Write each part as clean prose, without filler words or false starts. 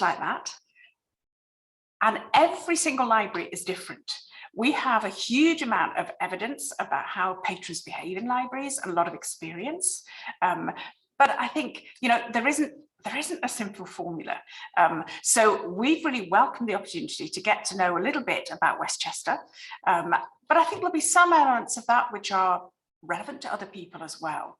like that. And every single library is different. We have a huge amount of evidence about how patrons behave in libraries and a lot of experience. But I think, you know, there isn't a simple formula. So we've really welcomed the opportunity to get to know a little bit about Westchester. But I think there'll be some elements of that which are relevant to other people as well.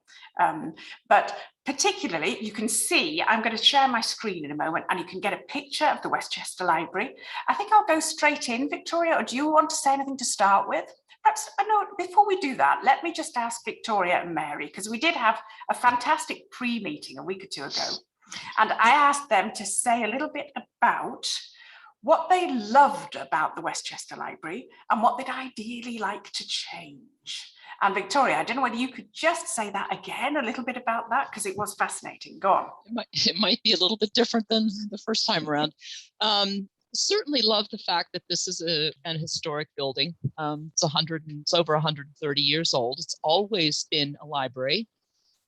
But particularly, you can see, I'm going to share my screen in a moment and you can get a picture of the Westchester Library. I think I'll go straight in, Victoria, or do you want to say anything to start with? Perhaps, I know, before we do that, let me just ask Victoria and Mary, because we did have a fantastic pre-meeting a week or two ago. And I asked them to say a little bit about what they loved about the Westchester Library and what they'd ideally like to change. And Victoria, I don't know whether you could just say that again, a little bit about that, because it was fascinating. Go on. It might be a little bit different than the first time around. Certainly love the fact that this is an historic building. It's over 130 years old. It's always been a library.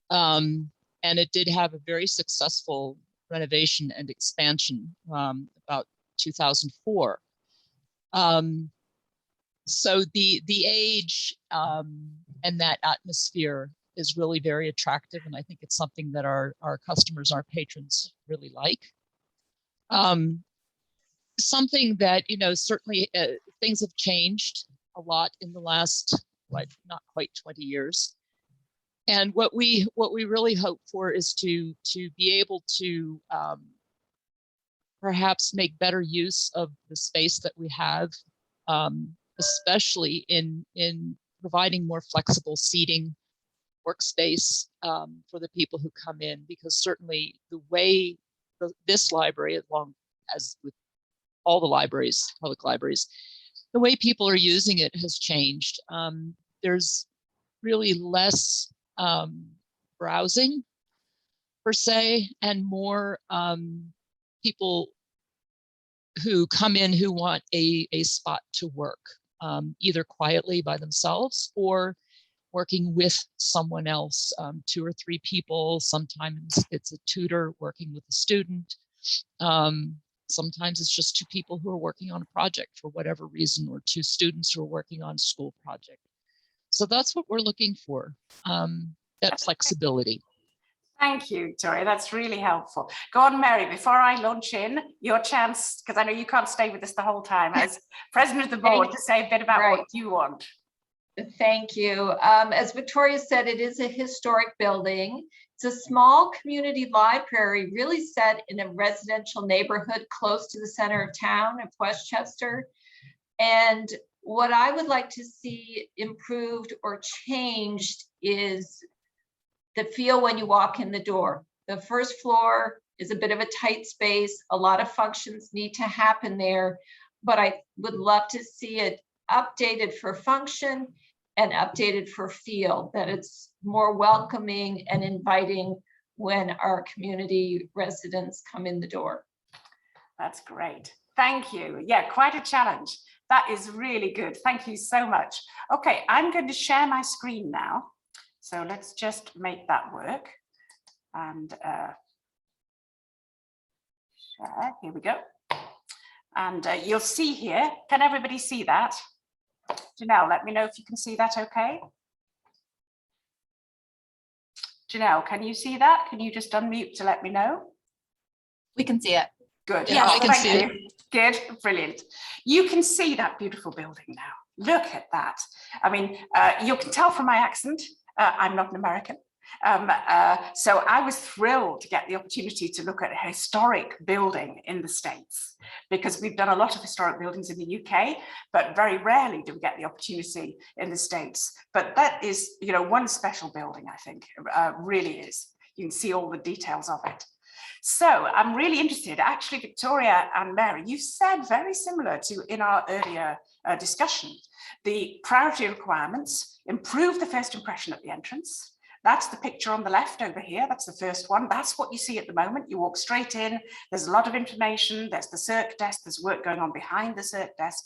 And it did have a very successful renovation and expansion about 2004. So the age and that atmosphere is really very attractive, and I think it's something that our customers, our patrons really like. Something that, you know, certainly things have changed a lot in the last, not quite 20 years. And what we really hope for is to be able to perhaps make better use of the space that we have, especially in providing more flexible seating, workspace for the people who come in, because certainly the way this library, as long as with all the libraries, public libraries, the way people are using it has changed. There's really less browsing per se, and more people who come in who want a spot to work, either quietly by themselves or working with someone else, 2 or 3 people. Sometimes it's a tutor working with a student. Sometimes it's just 2 people who are working on a project for whatever reason, or 2 students who are working on a school project. So that's what we're looking for, that flexibility. Thank you, Victoria. That's really helpful. Go on, Mary, before I launch in, your chance, because I know you can't stay with us the whole time, as president of the board, to say a bit about what you want. Thank you. As Victoria said, it is a historic building. It's a small community library, really set in a residential neighborhood close to the center of town of Westchester. And what I would like to see improved or changed is the feel when you walk in the door. The first floor is a bit of a tight space. A lot of functions need to happen there, but I would love to see it updated for function and updated for feel, that it's more welcoming and inviting when our community residents come in the door. That's great. Thank you. Yeah, quite a challenge. That is really good. Thank you so much. Okay, I'm going to share my screen now. So let's just make that work. And share, here we go. And you'll see here, can everybody see that? Janelle, let me know if you can see that okay. Janelle, can you see that? Can you just unmute to let me know? We can see it. Good. Yeah, I can Thank see you. it. Good, brilliant. You can see that beautiful building now. Look at that. I mean, you can tell from my accent, I'm not an American. So I was thrilled to get the opportunity to look at a historic building in the States, because we've done a lot of historic buildings in the UK, but very rarely do we get the opportunity in the States. But that is, you know, one special building, I think, really is. You can see all the details of it. So I'm really interested, actually, Victoria and Mary, you said very similar to in our earlier discussion, the priority requirements, improve the first impression at the entrance. That's the picture on the left over here. That's the first one. That's what you see at the moment. You walk straight in. There's a lot of information. There's the circ desk. There's work going on behind the circ desk.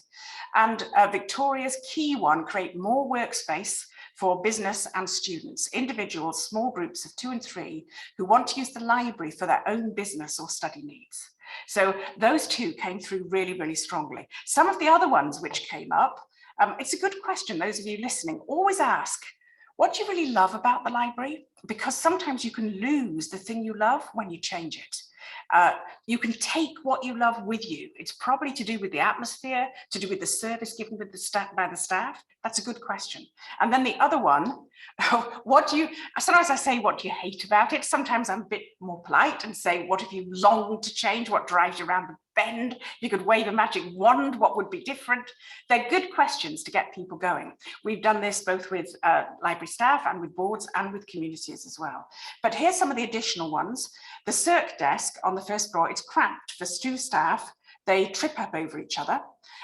And Victoria's key one, create more workspace for business and students, individuals, small groups of 2 and 3 who want to use the library for their own business or study needs. So those two came through really, really strongly. Some of the other ones which came up, it's a good question. Those of you listening, always ask, what do you really love about the library? Because sometimes you can lose the thing you love when you change it. You can take what you love with you. It's probably to do with the atmosphere, to do with the service given with the staff, by the staff. That's a good question. And then the other one, sometimes I say, what do you hate about it? Sometimes I'm a bit more polite and say, what have you longed to change? What drives you around the bend? You could wave a magic wand, what would be different? They're good questions to get people going. We've done this both with library staff and with boards and with communities as well. But here's some of the additional ones. The circ desk on the first floor, it's cramped for Stu staff. They trip up over each other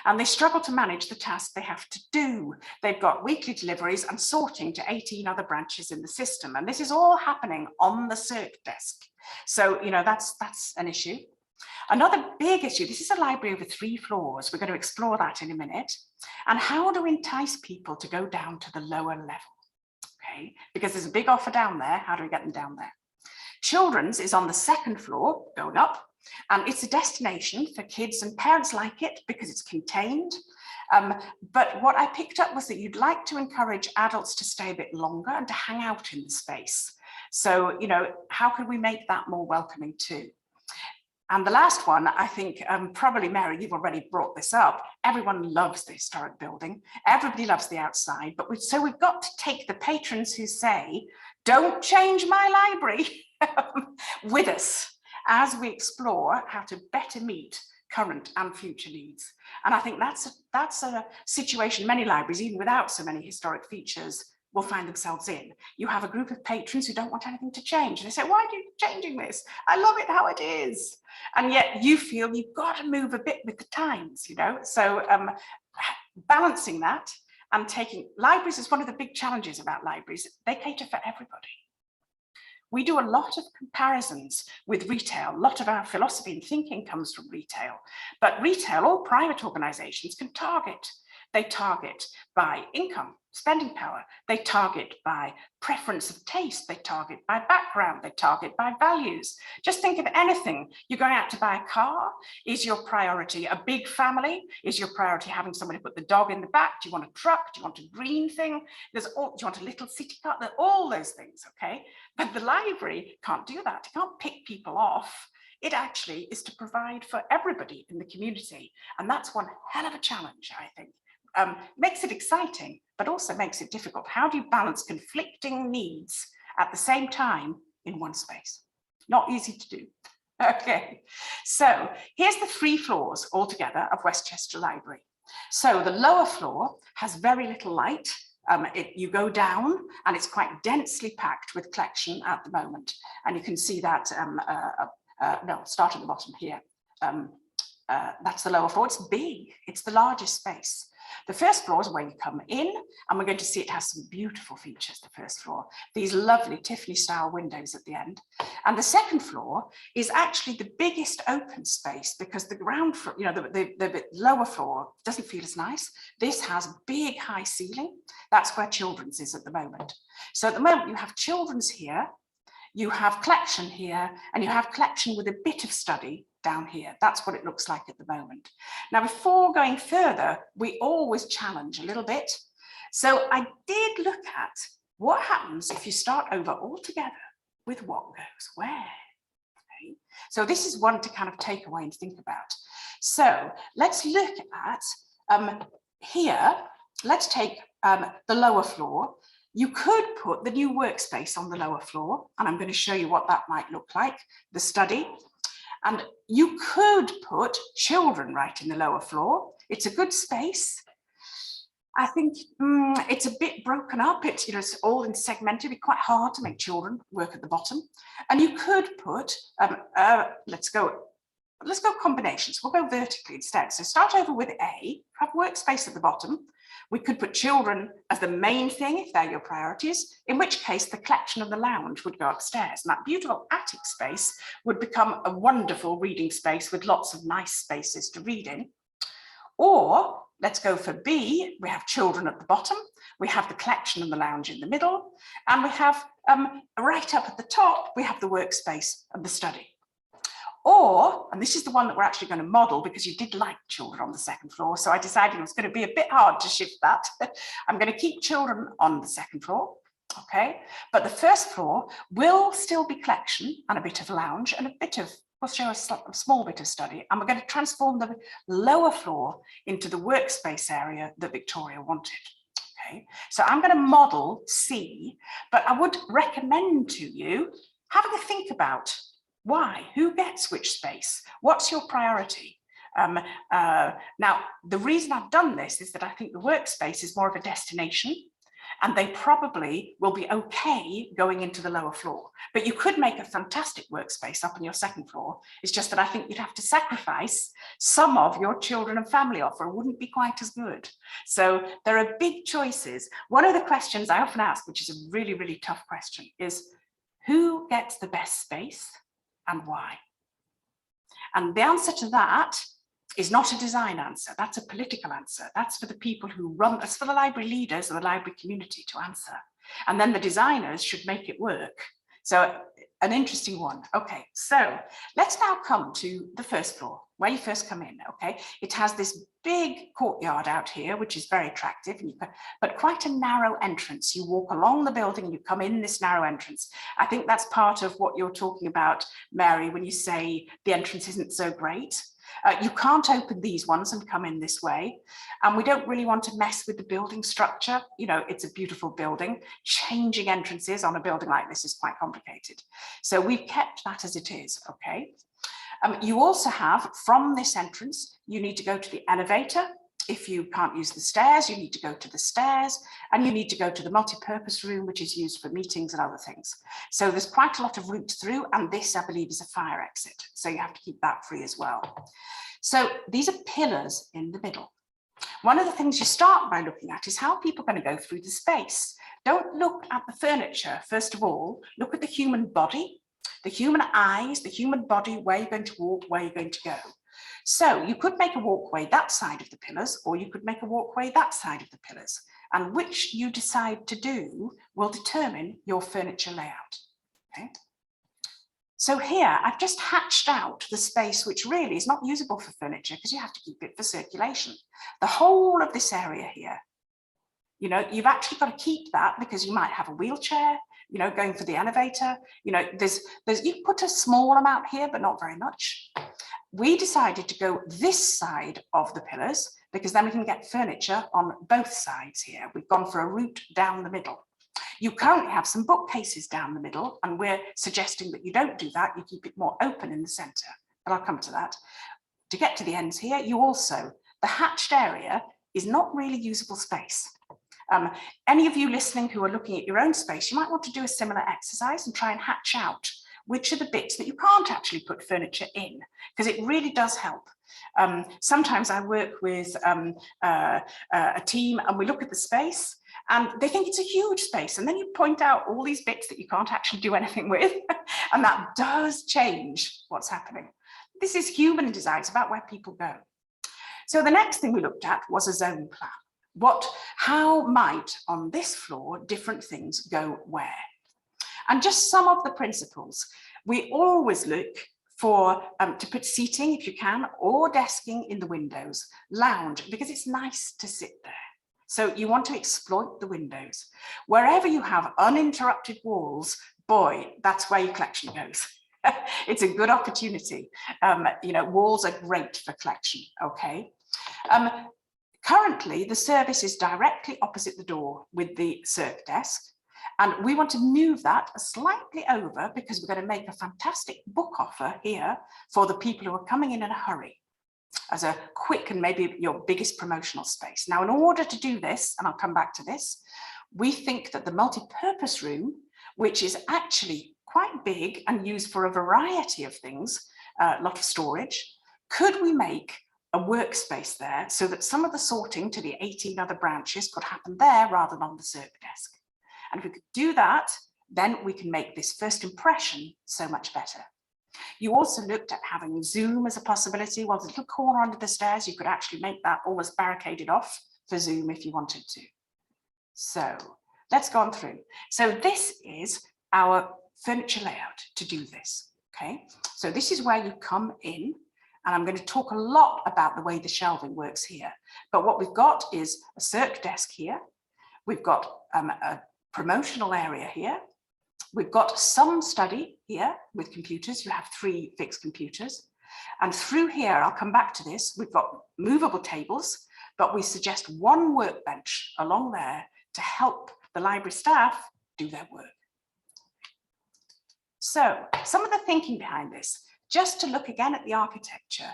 and they struggle to manage the tasks they have to do. They've got weekly deliveries and sorting to 18 other branches in the system. And this is all happening on the circ desk. So, you know, that's an issue. Another big issue, this is a library over 3 floors. We're going to explore that in a minute. And how to entice people to go down to the lower level. Okay, because there's a big offer down there. How do we get them down there? Children's is on the 2nd floor, going up, and it's a destination for kids, and parents like it because it's contained. But what I picked up was that you'd like to encourage adults to stay a bit longer and to hang out in the space. So, you know, how could we make that more welcoming too? And the last one, I think, probably Mary, you've already brought this up. Everyone loves the historic building. Everybody loves the outside, but so we've got to take the patrons who say, don't change my library with us as we explore how to better meet current and future needs. And I think that's a situation many libraries, even without so many historic features, will find themselves in. You have a group of patrons who don't want anything to change. They say, why are you changing this? I love it how it is. And yet you feel you've got to move a bit with the times, you know? So balancing that and taking, libraries is one of the big challenges about libraries. They cater for everybody. We do a lot of comparisons with retail. A lot of our philosophy and thinking comes from retail. But retail, all private organizations can target. They target by income, spending power. They target by preference of taste. They target by background. They target by values. Just think of anything. You're going out to buy a car. Is your priority a big family? Is your priority having somebody put the dog in the back? Do you want a truck? Do you want a green thing? Do you want a little city car? All those things, okay? But the library can't do that. It can't pick people off. It actually is to provide for everybody in the community. And that's one hell of a challenge, I think. Makes it exciting, but also makes it difficult. How do you balance conflicting needs at the same time in one space? Not easy to do. Okay, so here's the 3 floors altogether of Westchester Library. So the lower floor has very little light. You go down and it's quite densely packed with collection at the moment. And you can see that, start at the bottom here. That's the lower floor. It's big, it's the largest space. The first floor is where you come in, and we're going to see it has some beautiful features, the first floor. These lovely Tiffany style windows at the end. And the second floor is actually the biggest open space because the ground floor, you know, the lower floor doesn't feel as nice. This has big high ceiling. That's where children's is at the moment. So at the moment you have children's here, you have collection here, and you have collection with a bit of study down here. That's what it looks like at the moment. Now, before going further, we always challenge a little bit. So I did look at what happens if you start over altogether with what goes where. Okay. So this is one to kind of take away and think about. So let's look at here, let's take the lower floor. You could put the new workspace on the lower floor, and I'm going to show you what that might look like, the study. And you could put children right in the lower floor. It's a good space. I think it's a bit broken up. It's, you know, it's all in segmented. It'd be quite hard to make children work at the bottom. And you could put, let's go combinations. We'll go vertically instead. So start over with A, have workspace at the bottom. We could put children as the main thing if they're your priorities, in which case the collection of the lounge would go upstairs. And that beautiful attic space would become a wonderful reading space with lots of nice spaces to read in. Or let's go for B, we have children at the bottom, we have the collection and the lounge in the middle, and we have right up at the top, we have the workspace and the study. Or, and this is the one that we're actually going to model because you did like children on the second floor, so I decided it was going to be a bit hard to shift that. I'm going to keep children on the second floor, okay? But the first floor will still be collection and a bit of lounge and a bit of, we'll show a small bit of study, and we're going to transform the lower floor into the workspace area that Victoria wanted. Okay, so I'm going to model C, but I would recommend to you having a think about why, who gets which space, what's your priority. Now, the reason I've done this is that I think the workspace is more of a destination, and they probably will be okay going into the lower floor. But you could make a fantastic workspace up on your second floor. It's just that I think you'd have to sacrifice some of your children and family offer. It wouldn't be quite as good. So there are big choices. One of the questions I often ask, which is a really, really tough question, is who gets the best space and why? And the answer to that is not a design answer, that's a political answer. That's for the people who run, that's for the library leaders or the library community to answer. And then the designers should make it work. So an interesting one. Okay, so let's now come to the first floor, where you first come in, okay? It has this big courtyard out here, which is very attractive, and but quite a narrow entrance. You walk along the building and you come in this narrow entrance. I think that's part of what you're talking about, Mary, when you say the entrance isn't so great. You can't open these ones and come in this way. And we don't really want to mess with the building structure. You know, it's a beautiful building. Changing entrances on a building like this is quite complicated. So we've kept that as it is, okay? You also have, from this entrance, you need to go to the elevator. If you can't use the stairs, you need to go to the stairs, and you need to go to the multi-purpose room, which is used for meetings and other things. So there's quite a lot of route through, and this, I believe, is a fire exit. So you have to keep that free as well. So these are pillars in the middle. One of the things you start by looking at is how people are going to go through the space. Don't look at the furniture, first of all, look at the human body, the human eyes, the human body, where you're going to walk, where you're going to go. So you could make a walkway that side of the pillars, or you could make a walkway that side of the pillars. And which you decide to do will determine your furniture layout. Okay. So here I've just hatched out the space which really is not usable for furniture because you have to keep it for circulation. The whole of this area here, you know, you've actually got to keep that because you might have a wheelchair, you know, going for the elevator. You know, you put a small amount here, but not very much. We decided to go this side of the pillars because then we can get furniture on both sides here. We've gone for a route down the middle. You currently have some bookcases down the middle, and we're suggesting that you don't do that. You keep it more open in the center, but I'll come to that. To get to the ends here, you also, the hatched area is not really usable space. Any of you listening who are looking at your own space, you might want to do a similar exercise and try and hatch out which are the bits that you can't actually put furniture in, because it really does help. Sometimes I work with a team and we look at the space and they think it's a huge space, and then you point out all these bits that you can't actually do anything with, and that does change what's happening. This is human design, it's about where people go. So the next thing we looked at was a zone plan. How might on this floor different things go where? And just some of the principles. We always look for to put seating, if you can, or desking in the windows, lounge, because it's nice to sit there. So you want to exploit the windows. Wherever you have uninterrupted walls, boy, that's where your collection goes. It's a good opportunity. You know, walls are great for collection, okay? Currently, the service is directly opposite the door with the circ desk. And we want to move that slightly over because we're going to make a fantastic book offer here for the people who are coming in a hurry as a quick and maybe your biggest promotional space. Now, in order to do this, and I'll come back to this, we think that the multi-purpose room, which is actually quite big and used for a variety of things, a lot of storage, could we make a workspace there so that some of the sorting to the 18 other branches could happen there rather than on the circ desk? And if we could do that, then we can make this first impression so much better. You also looked at having Zoom as a possibility. Well, the little corner under the stairs, you could actually make that almost barricaded off for Zoom if you wanted to. So let's go on through. So this is our furniture layout to do this, Okay, so this is where you come in, and I'm going to talk a lot about the way the shelving works here. But what we've got is a circ desk here. We've got a promotional area here. We've got some study here with computers. You have 3 fixed computers. And through here, I'll come back to this, we've got movable tables, but we suggest 1 workbench along there to help the library staff do their work. So some of the thinking behind this, just to look again at the architecture,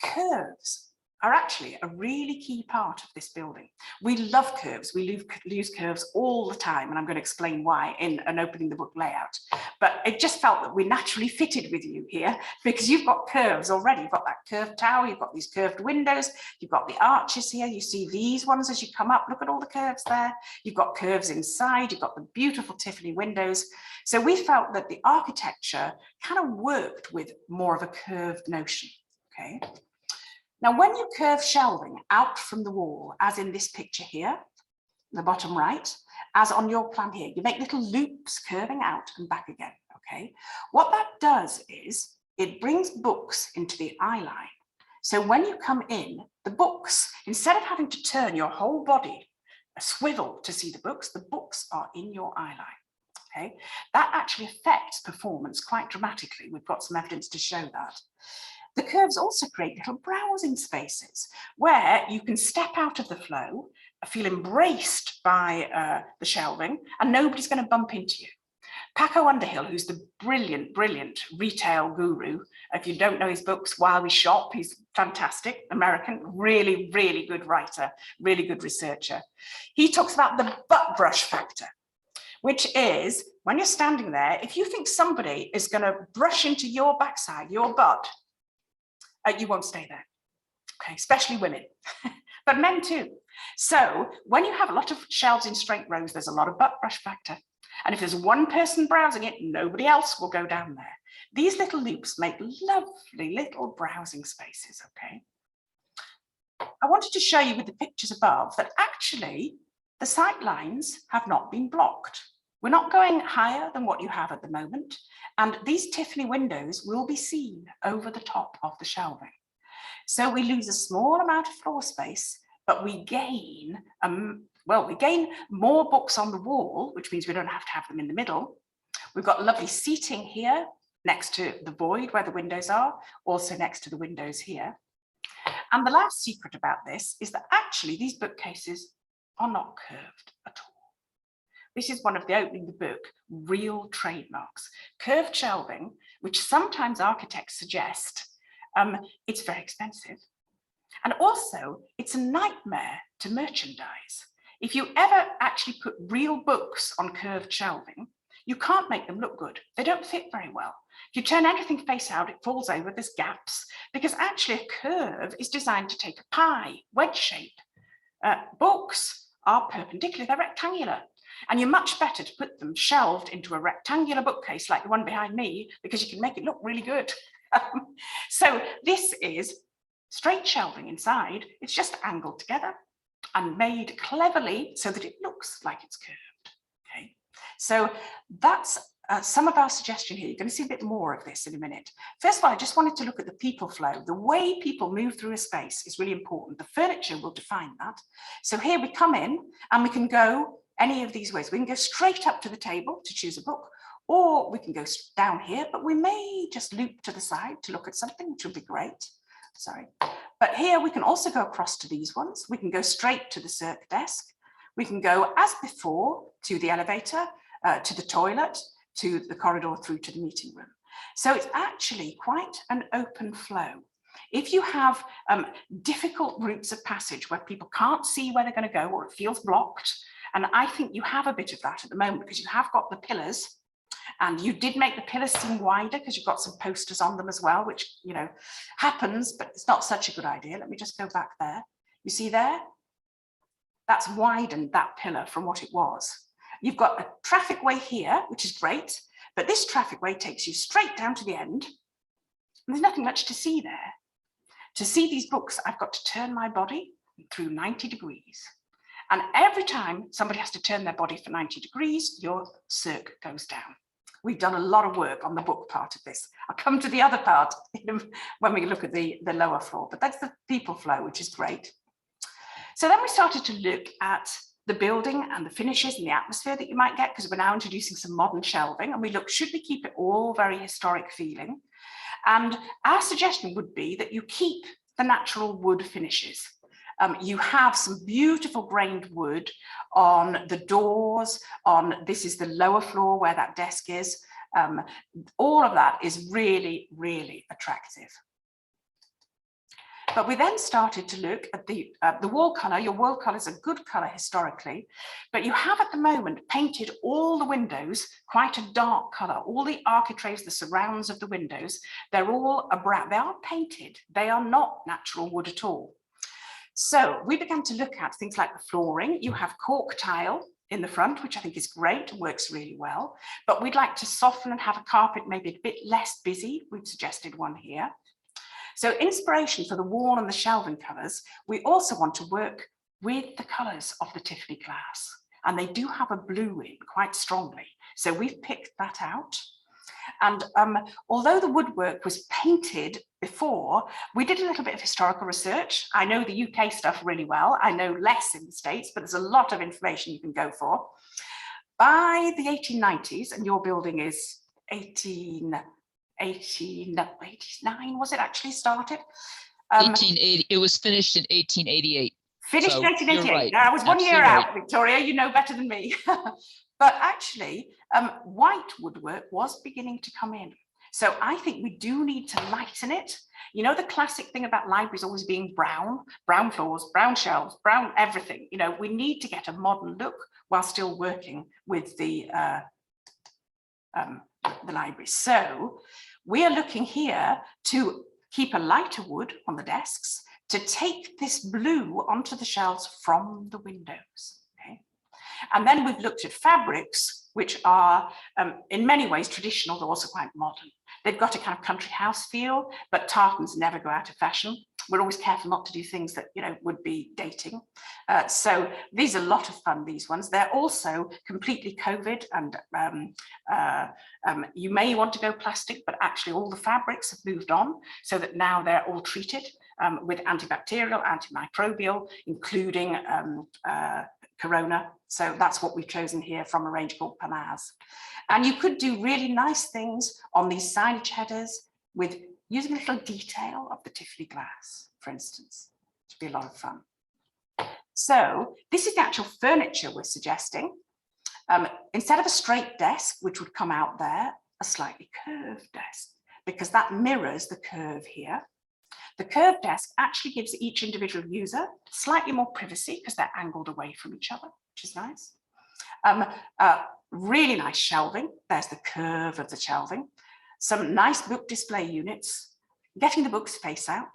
curves are actually a really key part of this building. We love curves. We use curves all the time, and I'm going to explain why in an opening the book layout. But it just felt that we naturally fitted with you here because you've got curves already. You've got that curved tower, you've got these curved windows, you've got the arches here. You see these ones as you come up. Look at all the curves there. You've got curves inside. You've got the beautiful Tiffany windows. So we felt that the architecture kind of worked with more of a curved notion. Okay. Now, when you curve shelving out from the wall, as in this picture here, the bottom right, as on your plan here, you make little loops curving out and back again, okay? What that does is it brings books into the eye line. So when you come in, the books, instead of having to turn your whole body, a swivel to see the books are in your eye line, okay? That actually affects performance quite dramatically. We've got some evidence to show that. The curves also create little browsing spaces where you can step out of the flow, feel embraced by the shelving, and nobody's going to bump into you. Paco Underhill, who's the brilliant, brilliant retail guru. If you don't know his books, While We Shop, he's fantastic, American, really, really good writer, really good researcher. He talks about the butt brush factor, which is when you're standing there, if you think somebody is going to brush into your backside, your butt, you won't stay there, okay, especially women, but men too. So when you have a lot of shelves in straight rows, there's a lot of butt brush factor. And if there's one person browsing it, nobody else will go down there. These little loops make lovely little browsing spaces, okay? I wanted to show you with the pictures above that actually the sight lines have not been blocked. We're not going higher than what you have at the moment. And these Tiffany windows will be seen over the top of the shelving. So we lose a small amount of floor space, but we gain, we gain more books on the wall, which means we don't have to have them in the middle. We've got lovely seating here next to the void where the windows are, also next to the windows here. And the last secret about this is that actually these bookcases are not curved at all. This is one of the opening the book real trademarks. Curved shelving, which sometimes architects suggest, it's very expensive. And also, it's a nightmare to merchandise. If you ever actually put real books on curved shelving, you can't make them look good. They don't fit very well. If you turn anything face out, it falls over, there's gaps, because actually a curve is designed to take a pie, wedge shape. Books are perpendicular, they're rectangular. And you're much better to put them shelved into a rectangular bookcase like the one behind me, because you can make it look really good. So this is straight shelving inside. It's just angled together and made cleverly so that it looks like it's curved. Okay, so that's some of our suggestion here. You're going to see a bit more of this in a minute. First of all, I just wanted to look at the people flow. The way people move through a space is really important. The furniture will define that. So here we come in and we can go any of these ways. We can go straight up to the table to choose a book, or we can go down here, but we may just loop to the side to look at something, which would be great. Sorry. But here we can also go across to these ones. We can go straight to the circ desk. We can go as before to the elevator, to the toilet, to the corridor through to the meeting room. So it's actually quite an open flow. If you have difficult routes of passage where people can't see where they're going to go, or it feels blocked, and I think you have a bit of that at the moment because you have got the pillars, and you did make the pillars seem wider because you've got some posters on them as well, which, you know, happens, but it's not such a good idea. Let me just go back there. You see there? That's widened that pillar from what it was. You've got a traffic way here, which is great, but this traffic way takes you straight down to the end. And there's nothing much to see there. To see these books, I've got to turn my body through 90 degrees. And every time somebody has to turn their body for 90 degrees, your circ goes down. We've done a lot of work on the book part of this. I'll come to the other part when we look at the lower floor, but that's the people flow, which is great. So then we started to look at the building and the finishes and the atmosphere that you might get, because we're now introducing some modern shelving, and we look, should we keep it all very historic feeling? And our suggestion would be that you keep the natural wood finishes. You have some beautiful grained wood on the doors, this is the lower floor where that desk is. All of that is really, really attractive. But we then started to look at the wall colour. Your wall colour is a good colour historically, but you have at the moment painted all the windows quite a dark colour. All the architraves, the surrounds of the windows, they're all a brown. They are painted. They are not natural wood at all. So we began to look at things like the flooring. You have cork tile in the front, which I think is great, works really well, but we'd like to soften and have a carpet maybe a bit less busy. We've suggested one here. So inspiration for the wall and the shelving colours, we also want to work with the colours of the Tiffany glass, and they do have a blue in quite strongly. So we've picked that out. And although the woodwork was painted before, we did a little bit of historical research. I know the UK stuff really well. I know less in the States, but there's a lot of information you can go for. By the 1890s, and your building is 89, was it actually started? 1880, it was finished in 1888. Finished So in 1888. right. Now, I was one year Absolutely out, Victoria, you know better than me. But actually, white woodwork was beginning to come in. So I think we do need to lighten it. You know, the classic thing about libraries always being brown floors, brown shelves, brown everything. You know, we need to get a modern look while still working with the library. So we are looking here to keep a lighter wood on the desks, to take this blue onto the shelves from the windows. Okay? And then we've looked at fabrics, which are in many ways traditional, they're also quite modern. They've got a kind of country house feel, but tartans never go out of fashion. We're always careful not to do things that, you know, would be dating. So these are a lot of fun, these ones. They're also completely COVID, and you may want to go plastic, but actually all the fabrics have moved on so that now they're all treated with antibacterial, antimicrobial, including Corona. So that's what we've chosen here from a range called Panaz. And you could do really nice things on these signage headers with using a little detail of the Tiffany glass, for instance, which would be a lot of fun. So this is the actual furniture we're suggesting. Instead of a straight desk, which would come out there, a slightly curved desk, because that mirrors the curve here. The curved desk actually gives each individual user slightly more privacy because they're angled away from each other, which is nice. Really nice shelving. There's the curve of the shelving. Some nice book display units, getting the books face out,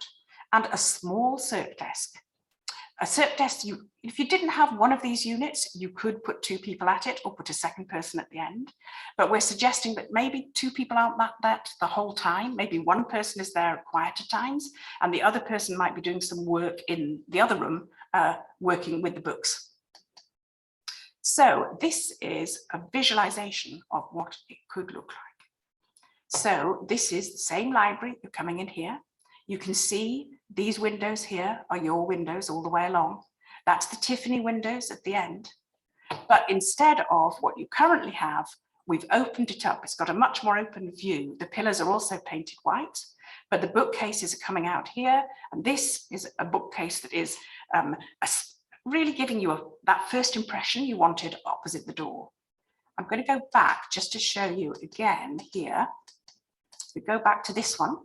and a small circ desk. A circ desk, if you didn't have one of these units, you could put two people at it or put a second person at the end. But we're suggesting that maybe two people aren't that the whole time. Maybe one person is there at quieter times, and the other person might be doing some work in the other room, working with the books. So this is a visualization of what it could look like. So this is the same library. You're coming in here. You can see these windows here are your windows all the way along. That's the Tiffany windows at the end. But instead of what you currently have, we've opened it up. It's got a much more open view. The pillars are also painted white, but the bookcases are coming out here. And this is a bookcase that is really giving you that first impression you wanted opposite the door. I'm going to go back just to show you again here. We go back to this one.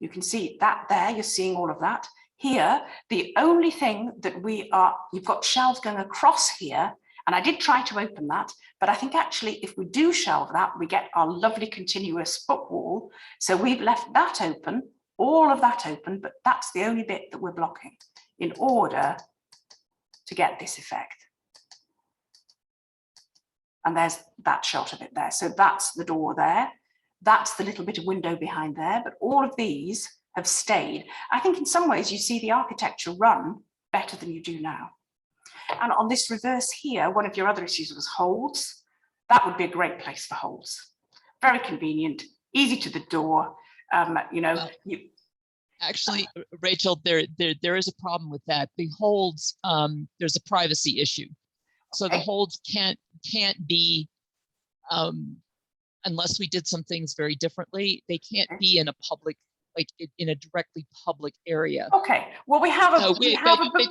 You can see that there, you're seeing all of that. Here, the only thing that you've got shelves going across here, and I did try to open that, but I think actually if we do shelve that, we get our lovely continuous book wall. So we've left that open, all of that open, but that's the only bit that we're blocking in order to get this effect. And there's that shot of it there. So that's the door there. That's the little bit of window behind there, but all of these have stayed. I think in some ways you see the architecture run better than you do now. And on this reverse here, one of your other issues was holds. that would be a great place for holds. Very convenient, easy to the door. You know, Actually, Rachel, there is a problem with that. The holds, there's a privacy issue. So the holds can't be, unless we did some things very differently, they can't be in a public, like in a directly public area. Okay, well, we have a, So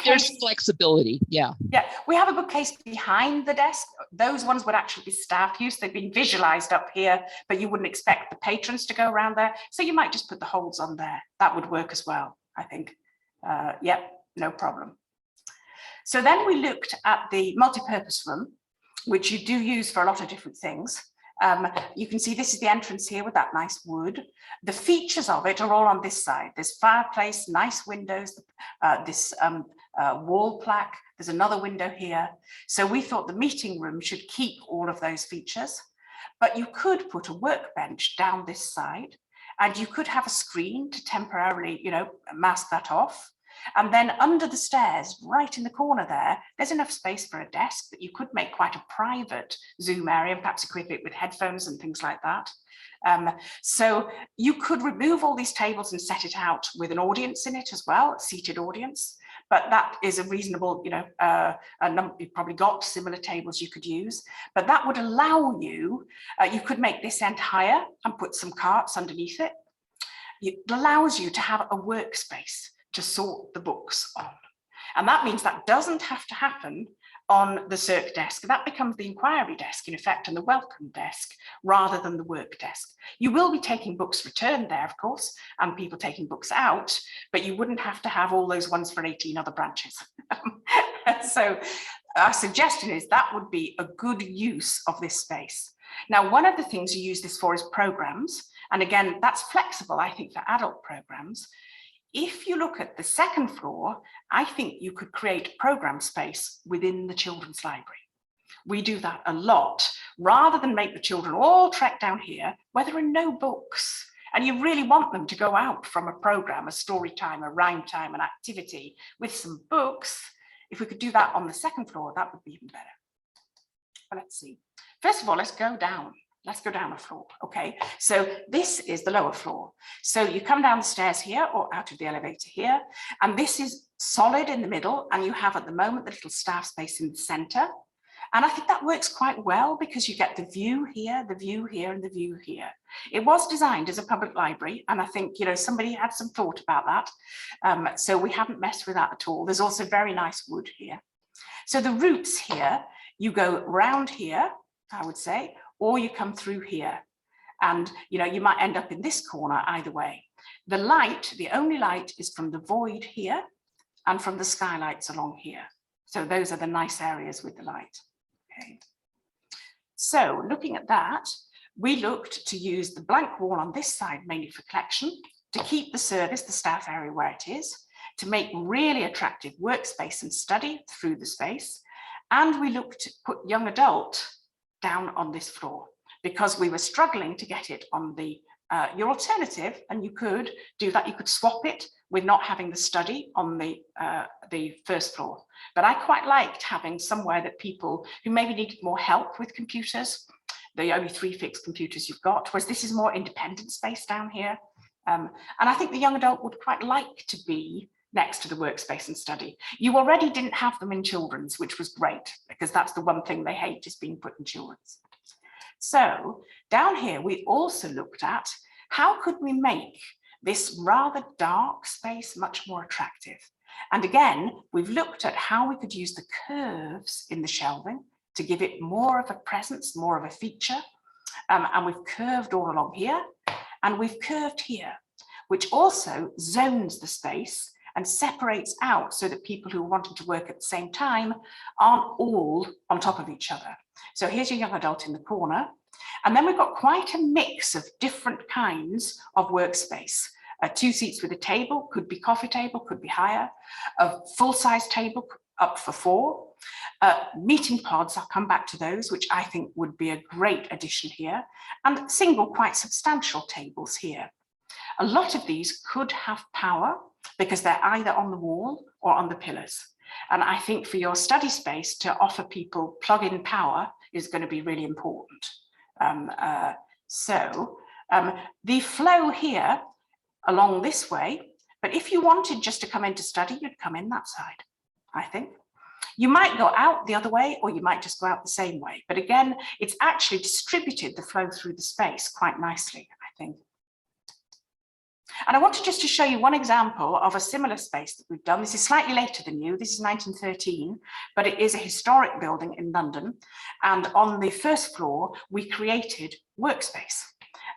there's flexibility, yeah. Yeah, we have a bookcase behind the desk. Those ones would actually be staff use. They've been visualized up here, but you wouldn't expect the patrons to go around there. So you might just put the holds on there. That would work as well, I think. Yep, no problem. So then we looked at the multi-purpose room, which you do use for a lot of different things. You can see this is the entrance here with that nice wood. The features of it are all on this side. There's fireplace, nice windows, this wall plaque. There's another window here. So we thought the meeting room should keep all of those features, but you could put a workbench down this side, and you could have a screen to temporarily, you know, mask that off. And then under the stairs, right in the corner there, there's enough space for a desk that you could make quite a private Zoom area and perhaps equip it with headphones and things like that. So you could remove all these tables and set it out with an audience in it as well, a seated audience. But that is a reasonable, you know, you've probably got similar tables you could use, but that would allow you, you could make this end higher and put some carts underneath it. It allows you to have a workspace to sort the books on. And that means that doesn't have to happen on the circ desk. That becomes the inquiry desk, in effect, and the welcome desk, rather than the work desk. You will be taking books returned there, of course, and people taking books out, but you wouldn't have to have all those ones for 18 other branches. So our suggestion is that would be a good use of this space. Now, one of the things you use this for is programs. And again, that's flexible, I think, for adult programs. If you look at the second floor, I think you could create program space within the children's library. We do that a lot, rather than make the children all trek down here where there are no books. And you really want them to go out from a program, a story time, a rhyme time, an activity with some books. If we could do that on the second floor, that would be even better. But let's see. First of all, let's go down. Let's go down a floor, okay? So this is the lower floor. So you come down the stairs here or out of the elevator here, and this is solid in the middle, and you have at the moment the little staff space in the center. And I think that works quite well because you get the view here, the view here, and the view here. It was designed as a public library, and I think, you know, somebody had some thought about that. So we haven't messed with that at all. There's also very nice wood here. So the routes here, you go round here, I would say, or you come through here, and you know, you might end up in this corner either way. The light, the only light, is from the void here and from the skylights along here. So those are the nice areas with the light. Okay. So looking at that, we looked to use the blank wall on this side mainly for collection, to keep the service, the staff area where it is, to make really attractive workspace and study through the space. And we looked to put young adult down on this floor because we were struggling to get it on the your alternative, and you could do that. You could swap it with not having the study on the first floor. But I quite liked having somewhere that people who maybe needed more help with computers, the only 3 fixed computers you've got, whereas this is more independent space down here. And I think the young adult would quite like to be next to the workspace and study. You already didn't have them in children's, which was great, because that's the one thing they hate, is being put in children's. So down here, we also looked at how could we make this rather dark space much more attractive. And again, we've looked at how we could use the curves in the shelving to give it more of a presence, more of a feature. And we've curved all along here, and we've curved here, which also zones the space and separates out so that people who are wanting to work at the same time aren't all on top of each other. So here's your young adult in the corner. And then we've got quite a mix of different kinds of workspace. 2 seats with a table, could be coffee table, could be higher. A full-size table up for 4. Meeting pods, I'll come back to those, which I think would be a great addition here. And single, quite substantial tables here. A lot of these could have power because they're either on the wall or on the pillars. And I think for your study space to offer people plug-in power is going to be really important. The flow here along this way, but if you wanted just to come in to study, you'd come in that side, I think. You might go out the other way, or you might just go out the same way. But again, it's actually distributed the flow through the space quite nicely, I think. And I wanted just to show you one example of a similar space that we've done. This is slightly later than you. This is 1913, but it is a historic building in London. And on the first floor, we created workspace.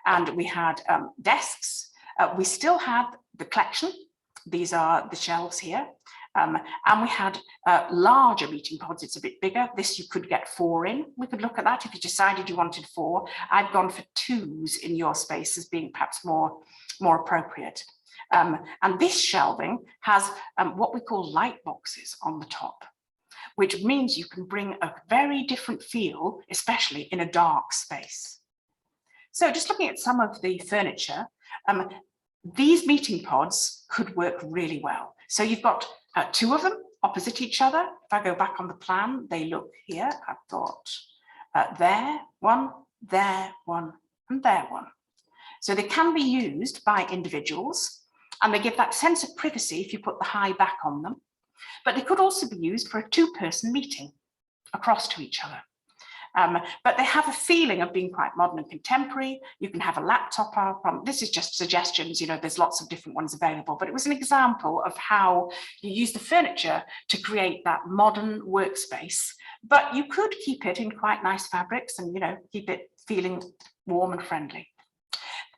And we had desks. We still had the collection. These are the shelves here. And we had larger meeting pods. It's a bit bigger. This you could get 4 in. We could look at that if you decided you wanted 4. I've gone for 2s in your space as being perhaps more appropriate. And this shelving has what we call light boxes on the top, which means you can bring a very different feel, especially in a dark space. So just looking at some of the furniture, these meeting pods could work really well. So you've got 2 of them opposite each other. If I go back on the plan, they look here. I've got there, one, and there one. So they can be used by individuals, and they give that sense of privacy if you put the high back on them. But they could also be used for a 2-person meeting across to each other. But they have a feeling of being quite modern and contemporary. You can have a laptop up. This is just suggestions, you know, there's lots of different ones available, but it was an example of how you use the furniture to create that modern workspace, but you could keep it in quite nice fabrics and, you know, keep it feeling warm and friendly.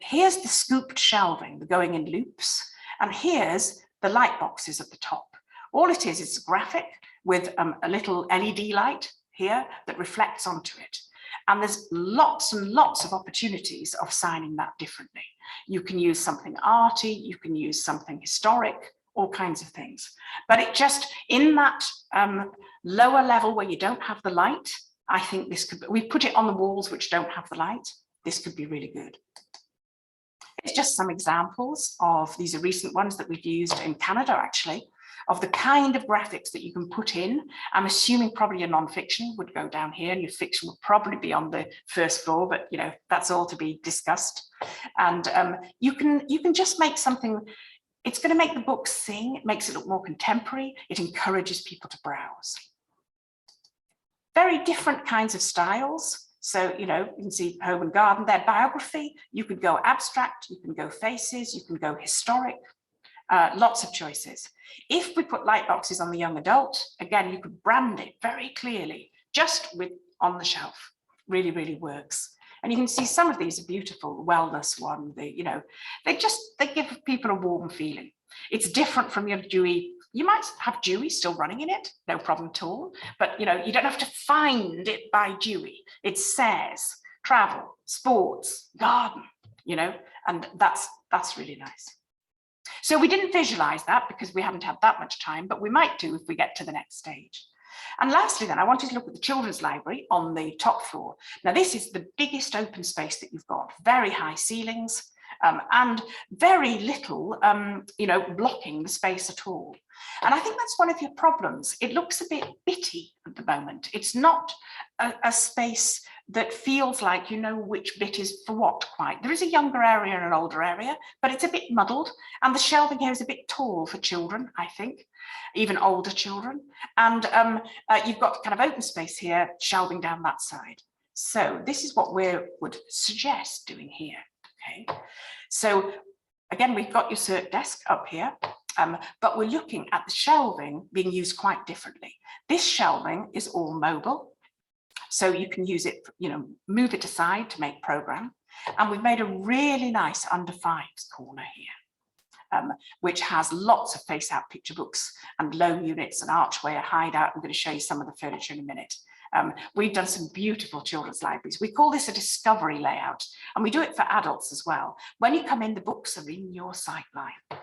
Here's the scooped shelving, the going in loops, and here's the light boxes at the top. All it is a graphic with a little LED light here that reflects onto it. And there's lots and lots of opportunities of signing that differently. You can use something arty, you can use something historic, all kinds of things. But it just, in that lower level where you don't have the light, I think this could be, we put it on the walls which don't have the light, this could be really good. It's just some examples of, these are recent ones that we've used in Canada actually, of the kind of graphics that you can put in. I'm assuming probably your non-fiction would go down here and your fiction would probably be on the first floor, but you know, that's all to be discussed. And you can just make something, it's going to make the book sing, it makes it look more contemporary, it encourages people to browse. Very different kinds of styles. So, you know, you can see home and garden, their biography, you could go abstract, you can go faces, you can go historic, lots of choices. If we put light boxes on the young adult, again, you could brand it very clearly, just with on the shelf, really, really works. And you can see some of these are beautiful, wellness one, you know, they give people a warm feeling. It's different from your dewy. You might have Dewey still running in it, no problem at all. But you know, you don't have to find it by Dewey. It says travel, sports, garden, you know, and that's really nice. So we didn't visualize that because we haven't had that much time, but we might do if we get to the next stage. And lastly, then I wanted to look at the children's library on the top floor. Now, this is the biggest open space that you've got, very high ceilings, and very little, you know, blocking the space at all. And I think that's one of your problems. It looks a bit bitty at the moment. It's not a space that feels like you know which bit is for what quite. There is a younger area and an older area, but it's a bit muddled. And the shelving here is a bit tall for children, I think, even older children. And you've got kind of open space here, shelving down that side. So this is what we would suggest doing here. Okay, so again, we've got your cert desk up here, but we're looking at the shelving being used quite differently. This shelving is all mobile, so you can use it, you know, move it aside to make program. And we've made a really nice under fives corner here, which has lots of face out picture books and low units and archway, a hideout. I'm going to show you some of the furniture in a minute. We've done some beautiful children's libraries. We call this a discovery layout, and we do it for adults as well. When you come in, the books are in your sight line.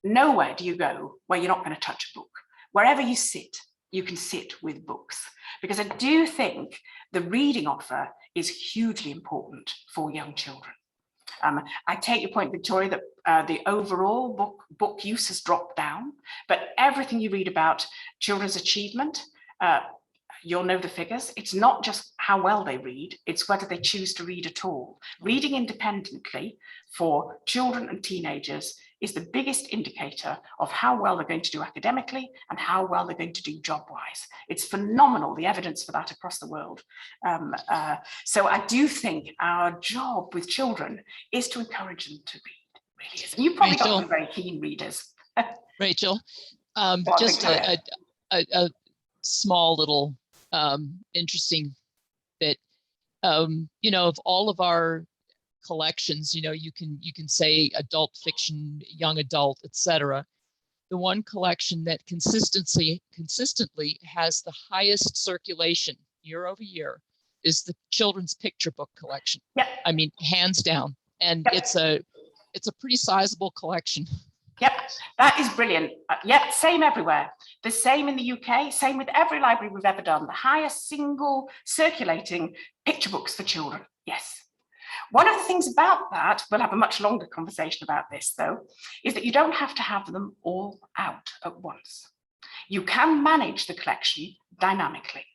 Nowhere do you go where you're not going to touch a book. Wherever you sit, you can sit with books, because I do think the reading offer is hugely important for young children. I take your point, Victoria, that the overall book use has dropped down, but everything you read about children's achievement, you'll know the figures. It's not just how well they read, it's whether they choose to read at all. Reading independently for children and teenagers is the biggest indicator of how well they're going to do academically and how well they're going to do job-wise. It's phenomenal, the evidence for that across the world. So I do think our job with children is to encourage them to read, really is. And you've probably got some very keen readers. Rachel, on, just a small little interesting bit. You know, of all of our collections, you know, you can say adult fiction, young adult, etc. The one collection that consistently has the highest circulation year over year is the children's picture book collection. Yep. I mean, hands down, and yep. it's a pretty sizable collection. Yep, that is brilliant. Yep, same everywhere. The same in the UK, same with every library we've ever done. The highest single circulating picture books for children. Yes. One of the things about that, we'll have a much longer conversation about this though, is that you don't have to have them all out at once. You can manage the collection dynamically.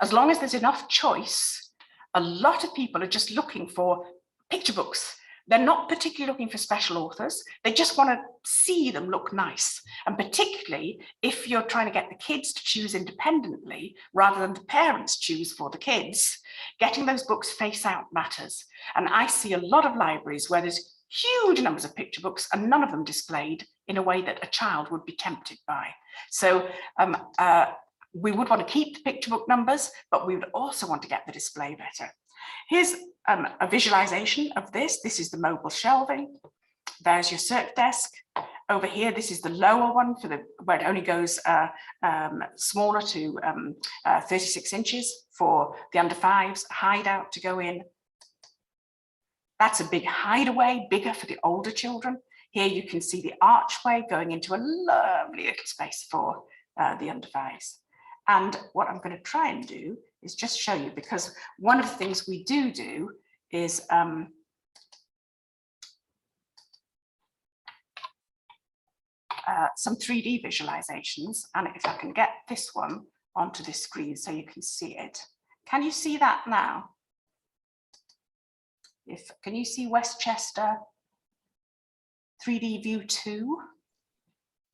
As long as there's enough choice, a lot of people are just looking for picture books. They're not particularly looking for special authors. They just want to see them look nice. And particularly if you're trying to get the kids to choose independently rather than the parents choose for the kids, getting those books face out matters. And I see a lot of libraries where there's huge numbers of picture books and none of them displayed in a way that a child would be tempted by. So we would want to keep the picture book numbers, but we would also want to get the display better. Here's a visualization of this. This is the mobile shelving. There's your circ desk. Over here, this is the lower one for where it only goes smaller to 36 inches for the under fives, hideout to go in. That's a big hideaway, bigger for the older children. Here you can see the archway going into a lovely little space for the under fives. And what I'm going to try and do is just show you, because one of the things we do is some 3D visualizations. And if I can get this one onto this screen so you can see it. Can you see that now? Can you see Westchester 3D view 2?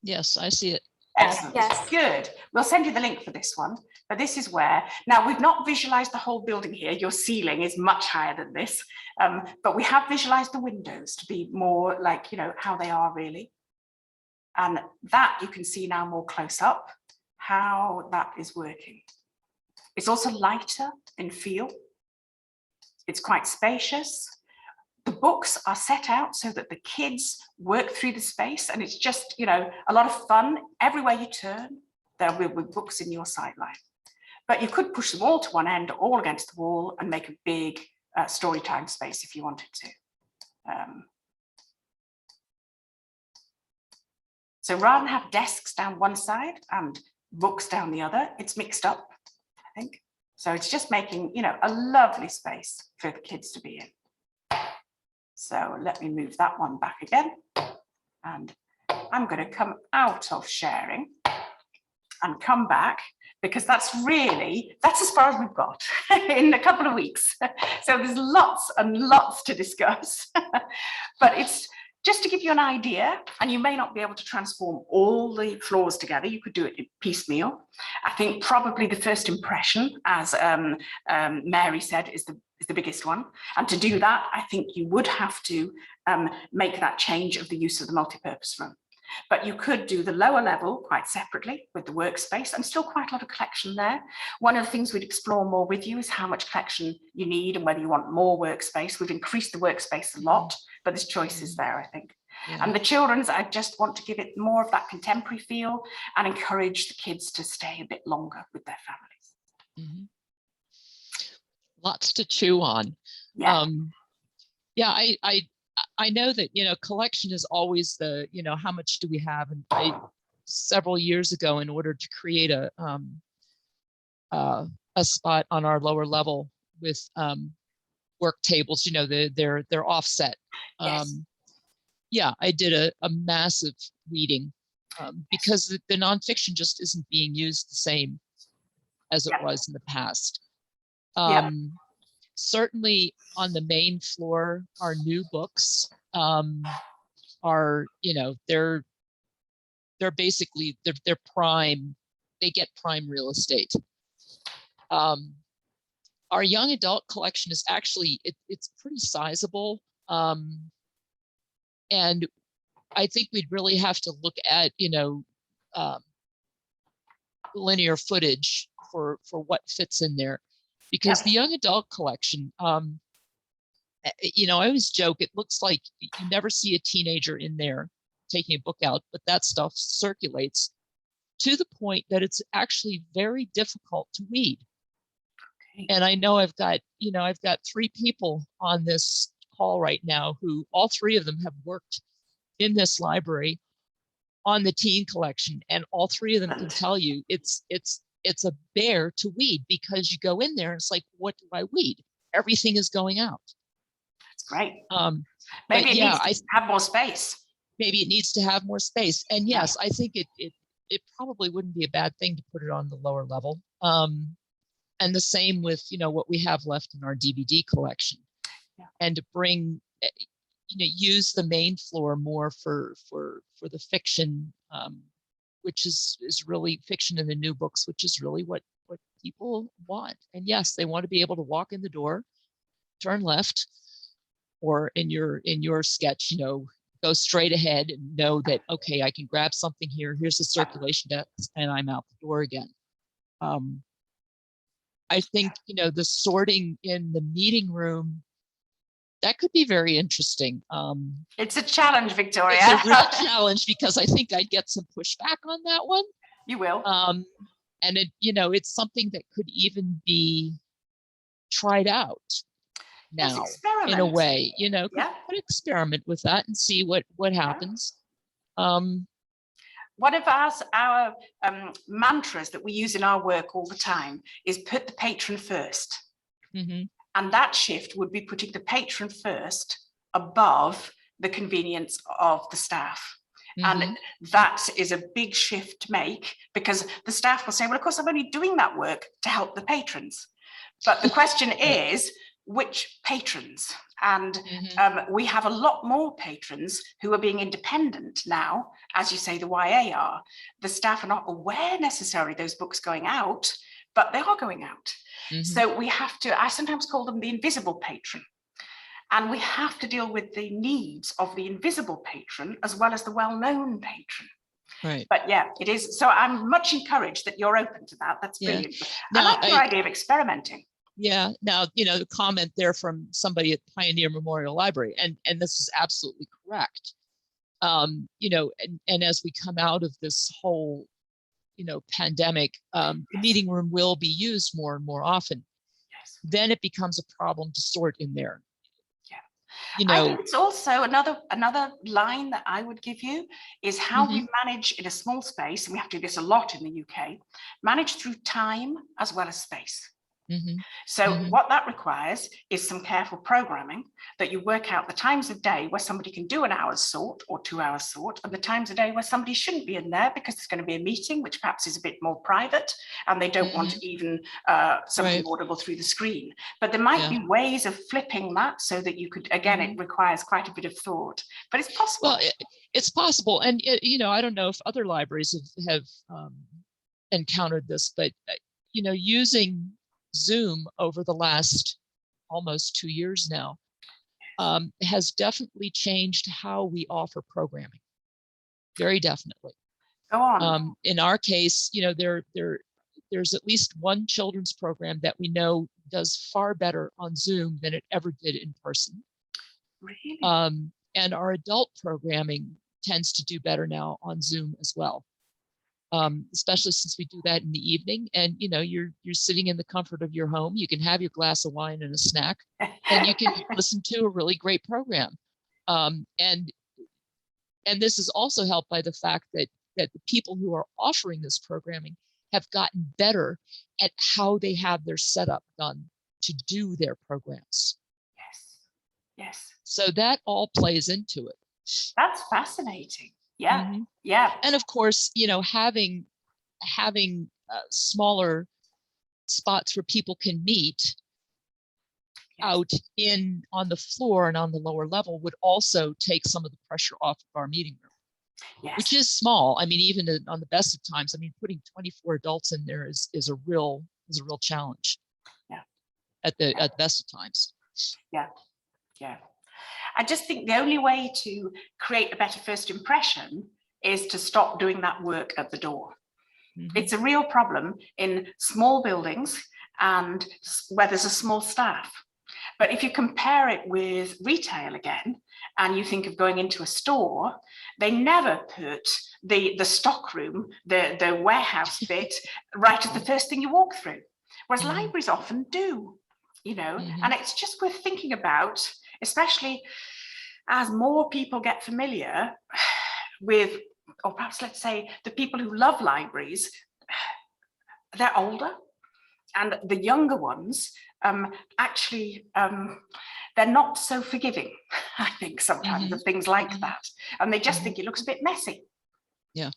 Yes, I see it. Excellent. Yes. Good. We'll send you the link for this one. But this is where, now we've not visualized the whole building here. Your ceiling is much higher than this, but we have visualized the windows to be more like, you know, how they are really. And that you can see now more close up, how that is working. It's also lighter in feel. It's quite spacious. The books are set out so that the kids work through the space, and it's just, you know, a lot of fun. Everywhere you turn, there will be books in your sightline. But you could push them all to one end, all against the wall, and make a big story time space if you wanted to. So rather than have desks down one side and books down the other, it's mixed up, I think. So it's just making, you know, a lovely space for the kids to be in. So let me move that one back again. And I'm going to come out of sharing and come back, because that's as far as we've got in a couple of weeks. So there's lots and lots to discuss. But it's just to give you an idea, and you may not be able to transform all the floors together. You could do it piecemeal. I think probably the first impression, as Mary said, is the biggest one. And to do that, I think you would have to make that change of the use of the multipurpose room. But you could do the lower level quite separately with the workspace, and still quite a lot of collection there. One of the things we'd explore more with you is how much collection you need and whether you want more workspace. We've increased the workspace a lot, but there's choices there, I think. Yeah. And the children's, I just want to give it more of that contemporary feel and encourage the kids to stay a bit longer with their families. Mm-hmm. Lots to chew on. Yeah. I know that, you know, collection is always the, you know, how much do we have? And several years ago, in order to create a spot on our lower level with work tables, you know, they're offset. Yes. Yeah, I did a massive weeding because the nonfiction just isn't being used the same. as it Yeah. was in the past. Yeah. Certainly on the main floor, our new books are, you know, they're basically, they're prime, they get prime real estate. Our young adult collection is actually, it's pretty sizable. And I think we'd really have to look at, you know, linear footage for what fits in there, because the young adult collection, you know, I always joke, it looks like you never see a teenager in there taking a book out, but that stuff circulates to the point that it's actually very difficult to weed. Okay. And I know I've got 3 people on this call right now who all 3 of them have worked in this library on the teen collection, and all 3 of them can tell you it's a bear to weed, because you go in there and it's like, what do I weed? Everything is going out. That's great. Maybe it needs to have more space. Maybe it needs to have more space. And yes, I think it probably wouldn't be a bad thing to put it on the lower level. And the same with, you know, what we have left in our DVD collection, and to bring, you know, use the main floor more for the fiction, which is really fiction in the new books, which is really what people want. And yes, they want to be able to walk in the door, turn left, or in your sketch, you know, go straight ahead and know that, okay, I can grab something here. Here's the circulation desk, and I'm out the door again. I think, you know, the sorting in the meeting room, that could be very interesting. It's a challenge, Victoria. It's a real challenge, because I think I'd get some pushback on that one. You will. And it, you know, it's something that could even be tried out now in a way, you know, could experiment with that and see what happens. One of our mantras that we use in our work all the time is put the patron first. Mm-hmm. And that shift would be putting the patron first above the convenience of the staff. Mm-hmm. And that is a big shift to make, because the staff will say, well, of course, I'm only doing that work to help the patrons. But the question is, which patrons? And we have a lot more patrons who are being independent now, as you say, the YA are. The staff are not aware necessarily those books going out, but they are going out. Mm-hmm. So we have to, I sometimes call them the invisible patron. And we have to deal with the needs of the invisible patron as well as the well-known patron. Right. But yeah, it is. So I'm much encouraged that you're open to that. That's brilliant. I like your idea of experimenting. Yeah. Now, you know, the comment there from somebody at Pioneer Memorial Library, and this is absolutely correct. You know, and as we come out of this whole, you know, pandemic, the meeting room will be used more and more often. Yes. Then it becomes a problem to sort in there. Yeah. You know, I think it's also another line that I would give you is how we manage in a small space, and we have to do this a lot in the UK, manage through time as well as space. Mm-hmm. So what that requires is some careful programming, that you work out the times of day where somebody can do an hour's sort or 2 hours sort, and the times of day where somebody shouldn't be in there because there's going to be a meeting which perhaps is a bit more private and they don't want even something audible through the screen. But there might be ways of flipping that so that you could, again, it requires quite a bit of thought, but it's possible. Well, it's possible. And, you know, I don't know if other libraries have encountered this, but, you know, using Zoom over the last almost 2 years now has definitely changed how we offer programming. Very definitely. Go on. In our case, you know, there's at least one children's program that we know does far better on Zoom than it ever did in person. Really? And our adult programming tends to do better now on Zoom as well. Especially since we do that in the evening, and you know, you're sitting in the comfort of your home. You can have your glass of wine and a snack, and you can listen to a really great program. And this is also helped by the fact that the people who are offering this programming have gotten better at how they have their setup done to do their programs. Yes. So that all plays into it. That's fascinating. Yeah. And of course, you know, having smaller spots where people can meet out on the floor and on the lower level would also take some of the pressure off of our meeting room, which is small. I mean, even on the best of times, I mean, putting 24 adults in there is a real challenge. At the best of times. Yeah. I just think the only way to create a better first impression is to stop doing that work at the door. It's a real problem in small buildings and where there's a small staff. But if you compare it with retail again, and you think of going into a store, they never put the stock room, the warehouse bit, right as the first thing you walk through. Whereas libraries often do, you know, and it's just worth thinking about, especially as more people get familiar with, or perhaps let's say the people who love libraries, they're older, and the younger ones actually, they're not so forgiving, I think, sometimes of things like that. And they just think it looks a bit messy. Yeah.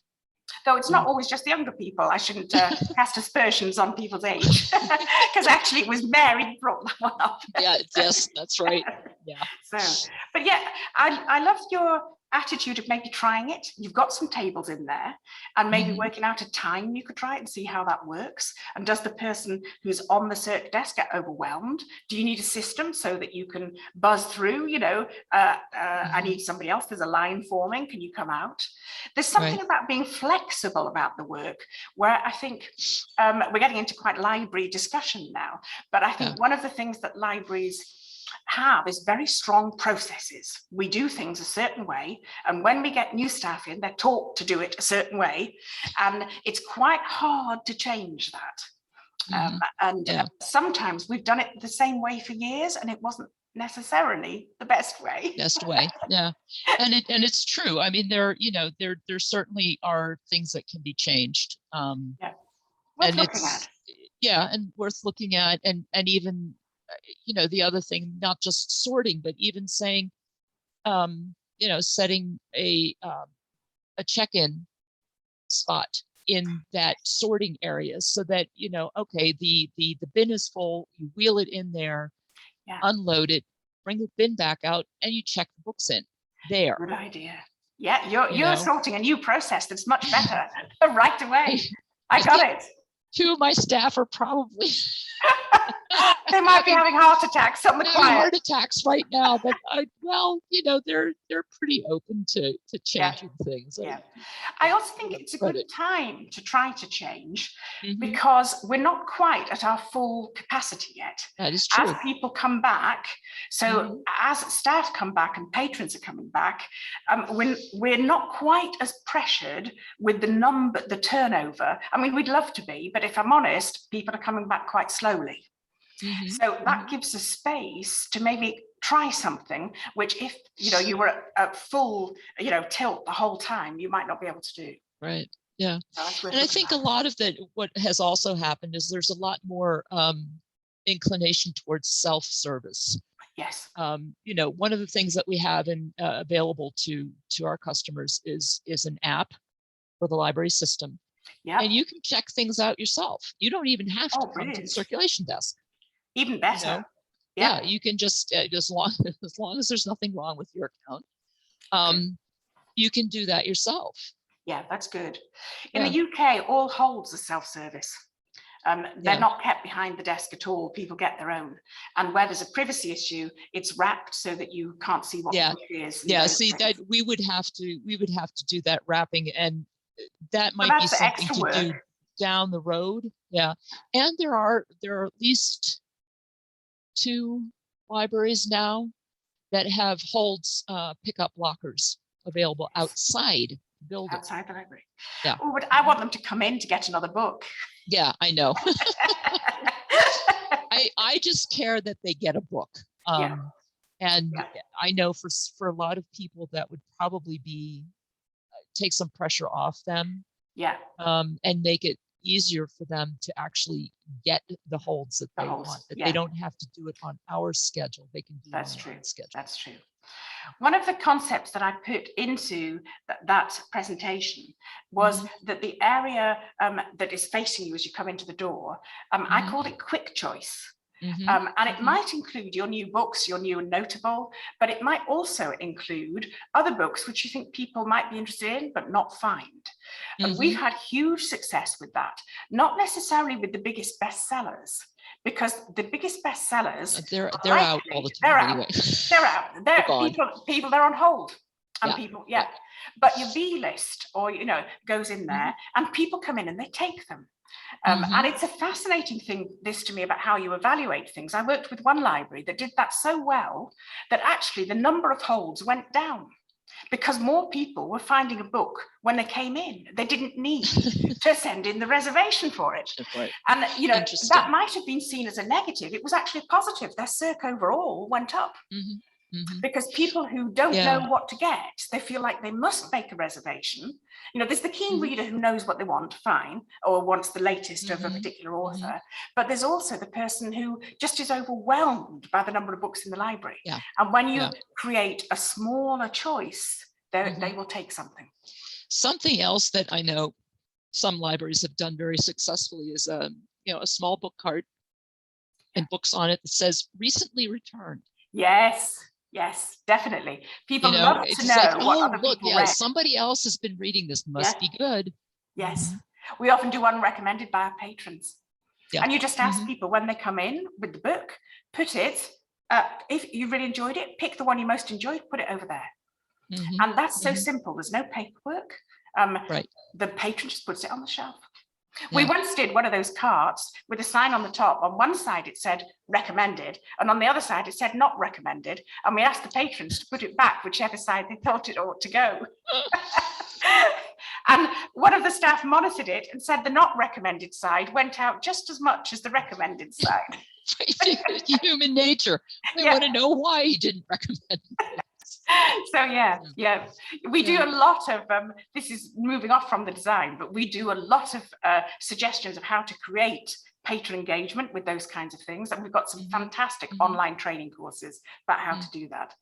Though it's not always just the younger people. I shouldn't cast aspersions on people's age, because actually it was Mary who brought that one up. Yes, that's right. Yeah. So, but yeah, I love your attitude of maybe trying it. You've got some tables in there, and maybe working out a time you could try it and see how that works. And does the person who's on the circ desk get overwhelmed? Do you need a system so that you can buzz through, you know, I need somebody else, there's a line forming, can you come out? There's something about being flexible about the work, where I think we're getting into quite library discussion now, but I think one of the things that libraries have is very strong processes. We do things a certain way, and when we get new staff in, they're taught to do it a certain way, and it's quite hard to change that. Sometimes we've done it the same way for years, and it wasn't necessarily the best way. Yeah. And it's true. I mean, there certainly are things that can be changed. Worth looking at. And worth looking at, and even, you know, the other thing, not just sorting, but even saying, you know, setting a check-in spot in that sorting area, so that, you know, okay, the bin is full, you wheel it in there, unload it, bring the bin back out, and you check the books in there. Good idea. Yeah, you're sorting a new process that's much better right away. I got it. Two of my staff are probably they might be having heart attacks on the quiet. Heart attacks right now, but well, you know, they're pretty open to changing things. I also think it's a good time to try to change, because we're not quite at our full capacity yet. That is true. As people come back, so as staff come back and patrons are coming back, we're not quite as pressured with the turnover. I mean, we'd love to be, but if I'm honest, people are coming back quite slowly. So that gives us space to maybe try something, which if, you know, you were at full, you know, tilt the whole time, you might not be able to do. Right. Yeah. So and I think a lot of that, what has also happened is there's a lot more inclination towards self-service. Yes. You know, one of the things that we have available to our customers is an app for the library system. Yeah. And you can check things out yourself. You don't even have to come to the circulation desk. Even better. You know? Yeah, you can just as long as there's nothing wrong with your account, you can do that yourself. Yeah, that's good. In the UK, all holds are self-service. They're not kept behind the desk at all. People get their own. And where there's a privacy issue, it's wrapped so that you can't see what it is. Yeah, see, that we would have to do that wrapping, and that might be something to do down the road. Yeah, and there are at least 2 libraries now that have holds pickup lockers available outside the building. Outside the library. Yeah. Oh, but I want them to come in to get another book. Yeah, I know. I just care that they get a book. And I know for a lot of people that would probably be take some pressure off them. Yeah. And make it easier for them to actually get the holds that they want. That they don't have to do it on our schedule. They can do it on their own schedule. That's true. One of the concepts that I put into that presentation was that the area that is facing you as you come into the door, I called it quick choice. And it might include your new books, your new and notable, but it might also include other books which you think people might be interested in but not find. And we've had huge success with that, not necessarily with the biggest bestsellers, because the biggest bestsellers, they're out all the time anyway. They're out. People they're on hold. And people, but your V list, or goes in there, and people come in and they take them. And it's a fascinating thing, this to me, about how you evaluate things. I worked with one library that did that so well that actually the number of holds went down because more people were finding a book when they came in. They didn't need to send in the reservation for it. Right. And that might have been seen as a negative. It was actually a positive. Their circ overall went up. Because people who don't know what to get, they feel like they must make a reservation. There's the keen reader who knows what they want, fine, or wants the latest of a particular author. But there's also the person who just is overwhelmed by the number of books in the library. And when you create a smaller choice, they will take something. Something else that I know some libraries have done very successfully is a small book cart and books on it that says recently returned. Yes, definitely. People love to know what other people read. Somebody else has been reading this, must be good. Yes. We often do one recommended by our patrons. And you just ask people when they come in with the book, put it, if you really enjoyed it, pick the one you most enjoyed, put it over there. And that's so simple. There's no paperwork. The patron just puts it on the shelf. We once did one of those carts with a sign on the top. On one side it said recommended, and on the other side it said not recommended. And we asked the patrons to put it back whichever side they thought it ought to go. And one of the staff monitored it and said the not recommended side went out just as much as the recommended side. Human nature. We want to know why he didn't recommend it. So we do a lot of this is moving off from the design, but we do a lot of suggestions of how to create patron engagement with those kinds of things, and we've got some fantastic online training courses about how to do that.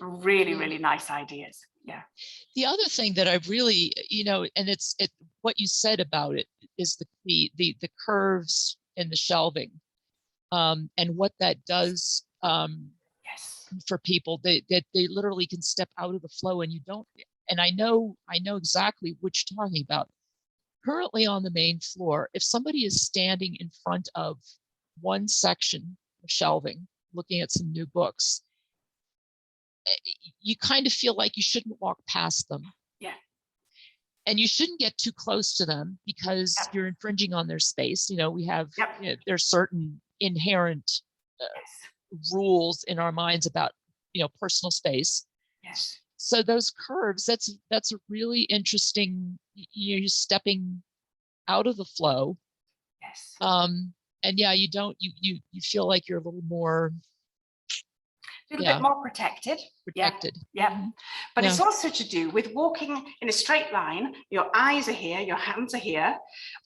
Really nice ideas. The other thing that I've really, and it's what you said about it is the curves and the shelving, and what that does for people. They literally can step out of the flow, and you don't. And I know exactly what you're talking about. Currently on the main floor, if somebody is standing in front of one section of shelving, looking at some new books, you kind of feel like you shouldn't walk past them. And you shouldn't get too close to them because you're infringing on their space. We have, there's certain inherent rules in our minds about, personal space. So those curves, that's a really interesting, you're stepping out of the flow. And you feel like you're a little more, a little bit more protected. But it's also to do with walking in a straight line. Your eyes are here, your hands are here,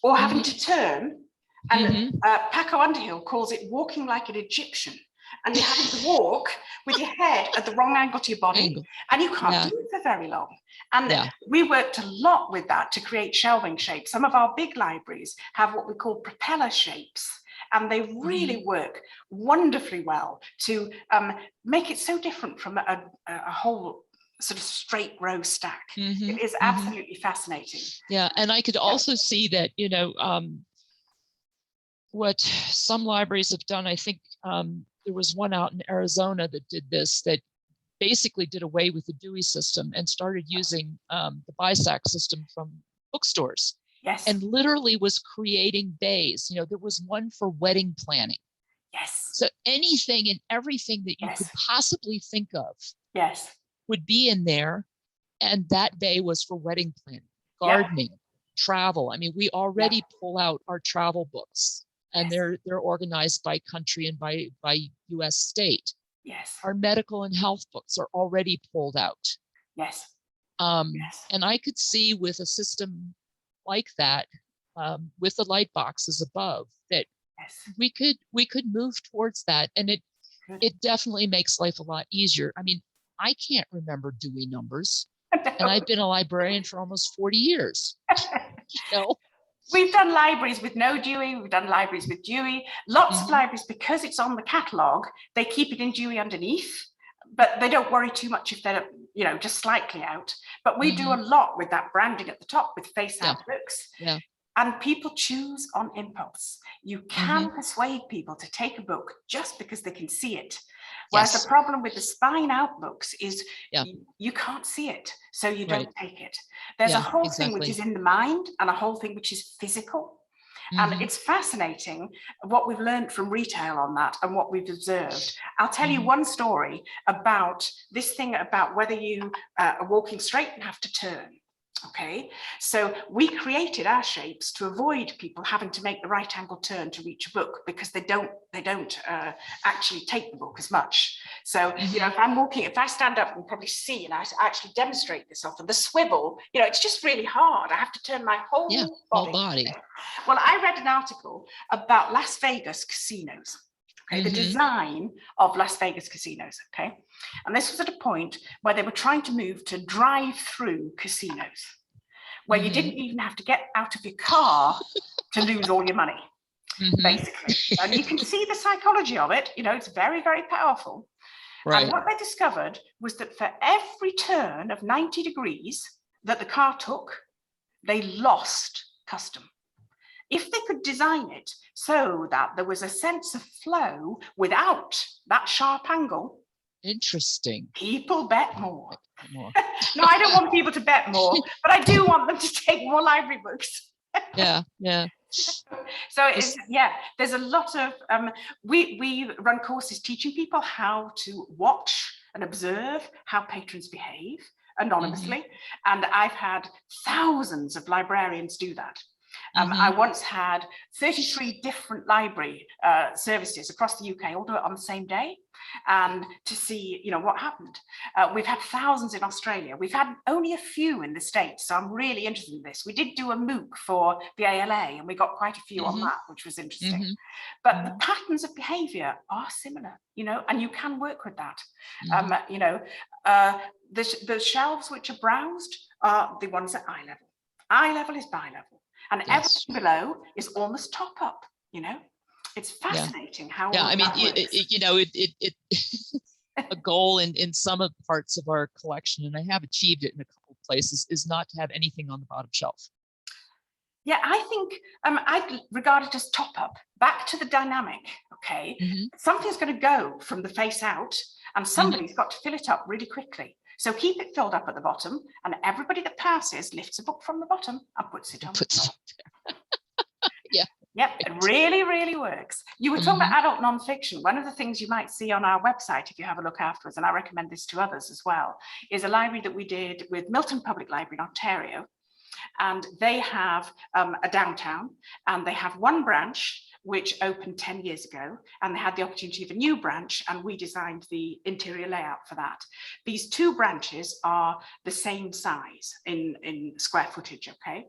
or having to turn. And Paco Underhill calls it walking like an Egyptian. And you're having to walk with your head at the wrong angle to your body, and you can't do it for very long. And we worked a lot with that to create shelving shapes. Some of our big libraries have what we call propeller shapes, and they really work wonderfully well to make it so different from a whole sort of straight row stack. It is absolutely fascinating. And I could also see that, what some libraries have done, I think there was one out in Arizona that did this, that basically did away with the Dewey system and started using the BISAC system from bookstores. And literally was creating bays. There was one for wedding planning. So anything and everything that you could possibly think of would be in there. And that bay was for wedding planning, gardening, travel. I mean, we already pull out our travel books. And they're organized by country and by U.S. state. Our medical and health books are already pulled out. And I could see with a system like that, with the light boxes above, that we could move towards that, and it definitely makes life a lot easier. I mean, I can't remember Dewey numbers. And I've been a librarian for almost 40 years. You know? We've done libraries with no Dewey, we've done libraries with Dewey. Lots of libraries, because it's on the catalogue, they keep it in Dewey underneath, but they don't worry too much if they're, you know, just slightly out. But we do a lot with that branding at the top with face out books. Yeah. And people choose on impulse. You can persuade people to take a book just because they can see it. Whereas the problem with the spine out books is you can't see it, so you don't take it. There's a whole thing which is in the mind and a whole thing which is physical. And it's fascinating what we've learned from retail on that and what we've observed. I'll tell you one story about this thing about whether you are walking straight and have to turn. Okay, so we created our shapes to avoid people having to make the right angle turn to reach a book, because they don't actually take the book as much. So you know, if I'm walking, if I stand up, and probably see, and I actually demonstrate this often, the swivel, you know, it's just really hard. I have to turn my whole body. Well, I read an article about Las Vegas casinos. Okay, the design of Las Vegas casinos, okay? And this was at a point where they were trying to move to drive-through casinos, where you didn't even have to get out of your car to lose all your money, basically. And you can see the psychology of it, you know, it's very, very powerful. Right. And what they discovered was that for every turn of 90 degrees that the car took, they lost custom. If they could design it so that there was a sense of flow without that sharp angle, interesting, people bet more. No, I don't want people to bet more, but I do want them to take more library books. Yeah. So it's, there's a lot of we run courses teaching people how to watch and observe how patrons behave anonymously, and I've had thousands of librarians do that. I once had 33 different library services across the UK all do it on the same day, and to see, you know, what happened. We've had thousands in Australia. We've had only a few in the States, so I'm really interested in this. We did do a MOOC for the ALA, and we got quite a few on that, which was interesting. But the patterns of behaviour are similar, you know, and you can work with that. You know, the shelves which are browsed are the ones at eye level. Eye level is bi level. And everything below is almost top up, you know. It's fascinating how I mean, you know, it a goal in some of the parts of our collection, and I have achieved it in a couple of places, is not to have anything on the bottom shelf. Yeah, I think I regard it as top up, back to the dynamic, okay? Something's going to go from the face out, and somebody's got to fill it up really quickly. So keep it filled up at the bottom, and everybody that passes lifts a book from the bottom and puts it on the top. Yep, it really, really works. You were talking about adult nonfiction. One of the things you might see on our website, if you have a look afterwards, and I recommend this to others as well, is a library that we did with Milton Public Library in Ontario. And they have a downtown, and they have one branch which opened 10 years ago, and they had the opportunity of a new branch, and we designed the interior layout for that. These two branches are the same size in square footage, okay?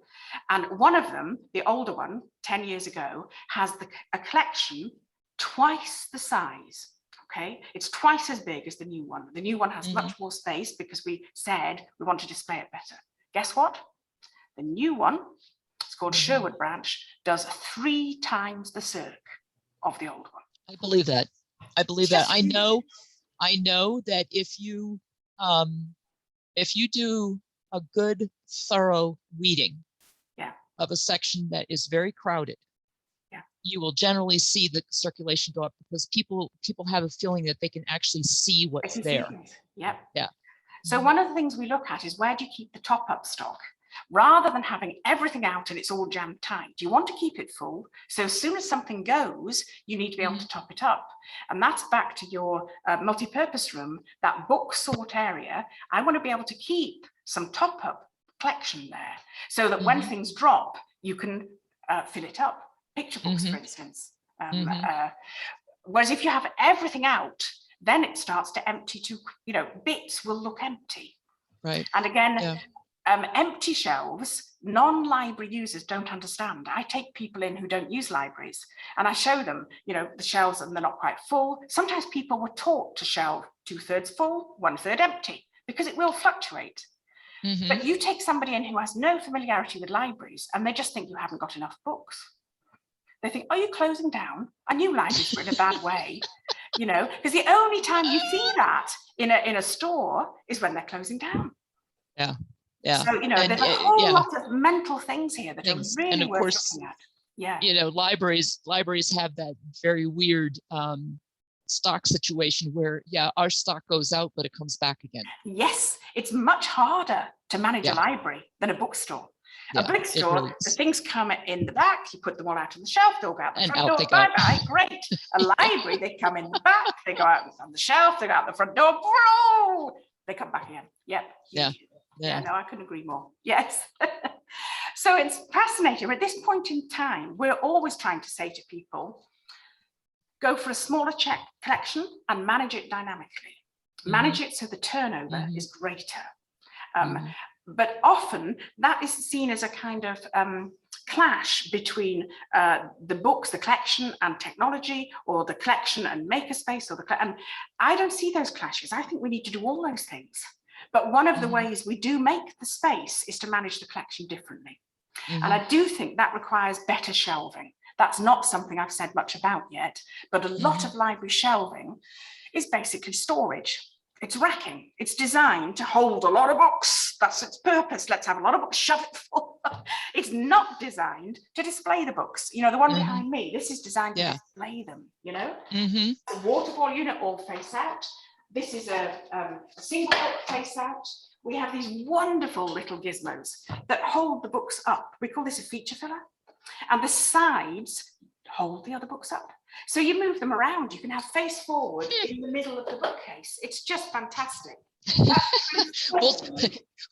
And one of them, the older one, 10 years ago, has a collection twice the size. Okay, it's twice as big as the new one. The new one has much more space because we said we want to display it better. Guess what? The new one, it's called Sherwood Branch, does 3 times the circ of the old one. I believe that. I believe that. I know that if you do a good, thorough reading of a section that is very crowded, you will generally see the circulation go up, because people have a feeling that they can actually see what's there. So one of the things we look at is, where do you keep the top-up stock? Rather than having everything out and it's all jammed tight, you want to keep it full. So as soon as something goes, you need to be able to top it up. And that's back to your multi-purpose room, that book sort area. I want to be able to keep some top-up collection there, so that when things drop, you can fill it up. Picture books, for instance. Whereas if you have everything out, then it starts to empty to, you know, bits will look empty. Right. And again, Empty shelves, non-library users don't understand. I take people in who don't use libraries and I show them, the shelves and they're not quite full. Sometimes people were taught to shelve 2/3 full, 1/3 empty, because it will fluctuate. Mhm. But you take somebody in who has no familiarity with libraries and they just think you haven't got enough books. They think, are you closing down? I knew libraries were in a bad way, because the only time you see that in a store is when they're closing down. Yeah. Yeah. So, there's a whole lot of mental things here that are really and of worth course, looking at. Yeah. Libraries have that very weird stock situation where, our stock goes out, but it comes back again. Yes, it's much harder to manage a library than a bookstore. A bookstore, really the things come in the back, you put them all out on the shelf, they'll go out the And front out door, they go. bye-bye, great. A library, they come in the back, they go out on the shelf, they go out the front door, bro, they come back again. Yep. Yeah, no, I couldn't agree more. Yes. So it's fascinating. At this point in time, we're always trying to say to people, go for a smaller collection and manage it dynamically. Manage it so the turnover is greater. But often that is seen as a kind of clash between the books, the collection and technology, or the collection and makerspace, and I don't see those clashes. I think we need to do all those things. But one of the ways we do make the space is to manage the collection differently. And I do think that requires better shelving. That's not something I've said much about yet, but a lot of library shelving is basically storage. It's racking. It's designed to hold a lot of books. That's its purpose. Let's have a lot of books, shove it full. It's not designed to display the books. The one behind me, this is designed to display them, The waterfall unit all face out. This is a single book face out. We have these wonderful little gizmos that hold the books up. We call this a feature filler. And the sides hold the other books up. So you move them around. You can have face forward in the middle of the bookcase. It's just fantastic.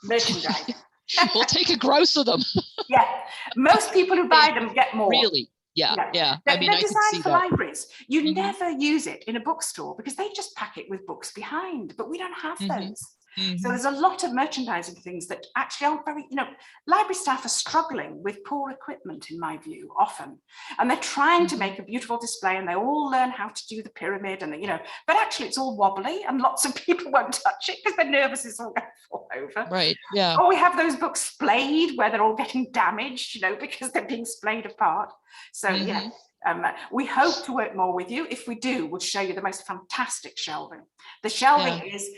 Merchandise. We'll take a gross of them. Yeah. Most people who buy them get more. Really? Yeah. They're I can designed see for that. libraries. You never use it in a bookstore because they just pack it with books behind, but we don't have those. So there's a lot of merchandising things that actually aren't very, library staff are struggling with poor equipment, in my view, often. And they're trying to make a beautiful display and they all learn how to do the pyramid and, but actually it's all wobbly and lots of people won't touch it because they're nervous it's all going to fall over. Right, yeah. Or we have those books splayed where they're all getting damaged, because they're being splayed apart. So, we hope to work more with you. If we do, we'll show you the most fantastic shelving. The shelving is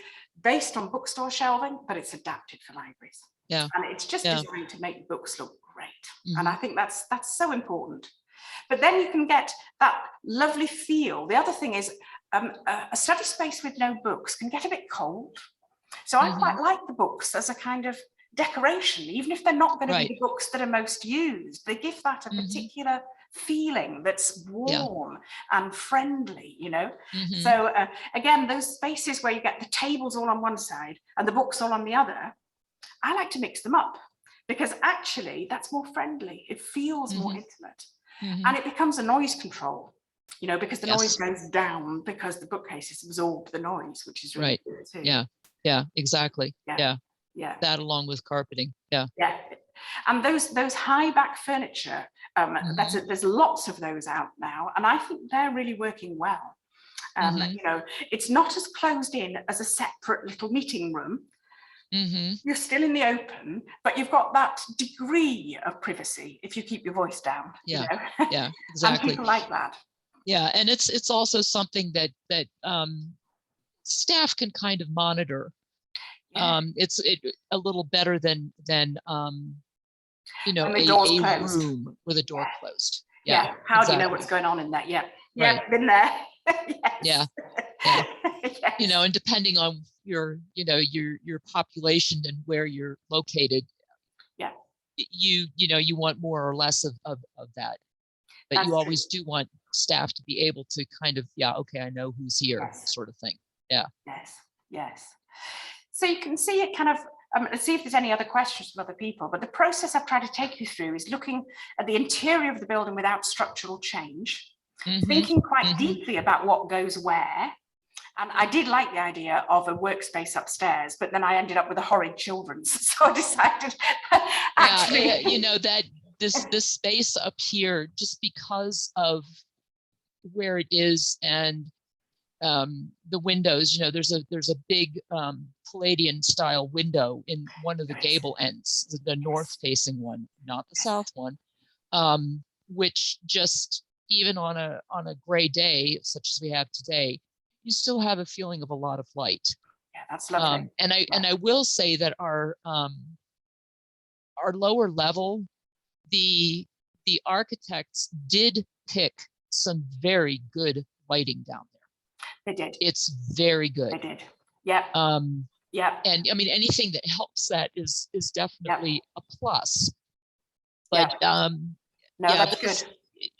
based on bookstore shelving, but it's adapted for libraries. Yeah. And it's just designed to make books look great. And I think that's so important. But then you can get that lovely feel. The other thing is a study space with no books can get a bit cold. So I quite like the books as a kind of decoration, even if they're not going to be the books that are most used. They give that a particular feeling that's warm and friendly, So again, those spaces where you get the tables all on one side and the books all on the other, I like to mix them up because actually that's more friendly. It feels more intimate and it becomes a noise control, because the noise goes down because the bookcases absorb the noise, which is really good too. Yeah, exactly. Yeah. That along with carpeting. Yeah. And those high back furniture, there's lots of those out now, and I think they're really working well. It's not as closed in as a separate little meeting room. You're still in the open, but you've got that degree of privacy if you keep your voice down. Yeah, exactly. And people like that. Yeah, and it's also something that staff can kind of monitor. It's a little better than a room with a door closed. How do you know what's going on in that? Been there. Yes. And depending on your population and where you're located, you want more or less of that, but that's you always do want staff to be able to kind of I know who's here, sort of thing. Yes. So you can see it kind of, let's see if there's any other questions from other people, but the process I've tried to take you through is looking at the interior of the building without structural change, thinking quite deeply about what goes where, And I did like the idea of a workspace upstairs, but then I ended up with a horrid children's. So I decided actually, yeah, you know, that this space up here, just because of where it is and the windows, you know, there's a big Palladian style window in one of the gable ends, the north facing one, not the south one, which just, even on a gray day such as we have today, you still have a feeling of a lot of light. Yeah, that's lovely. And I will say that our lower level, the architects did pick some very good lighting down there. They did. It's very good. They did. Yeah. Yeah. And I mean, anything that helps that is definitely a plus. But no, yeah, that's good.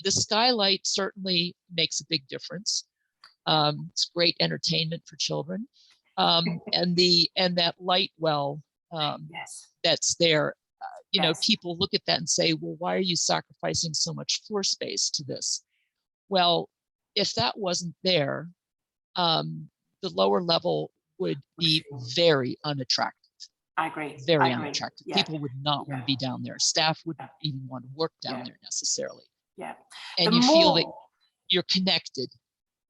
The skylight certainly makes a big difference. It's great entertainment for children. And that light well Yes. that's there, you know, Yes. people look at that and say, well, why are you sacrificing so much floor space to this? Well, if that wasn't there, the lower level would be very unattractive. I agree. Very I agree. unattractive. Yeah. People would not want to be down there. Staff wouldn't even want to work down there necessarily. Yeah. And you feel that you're connected.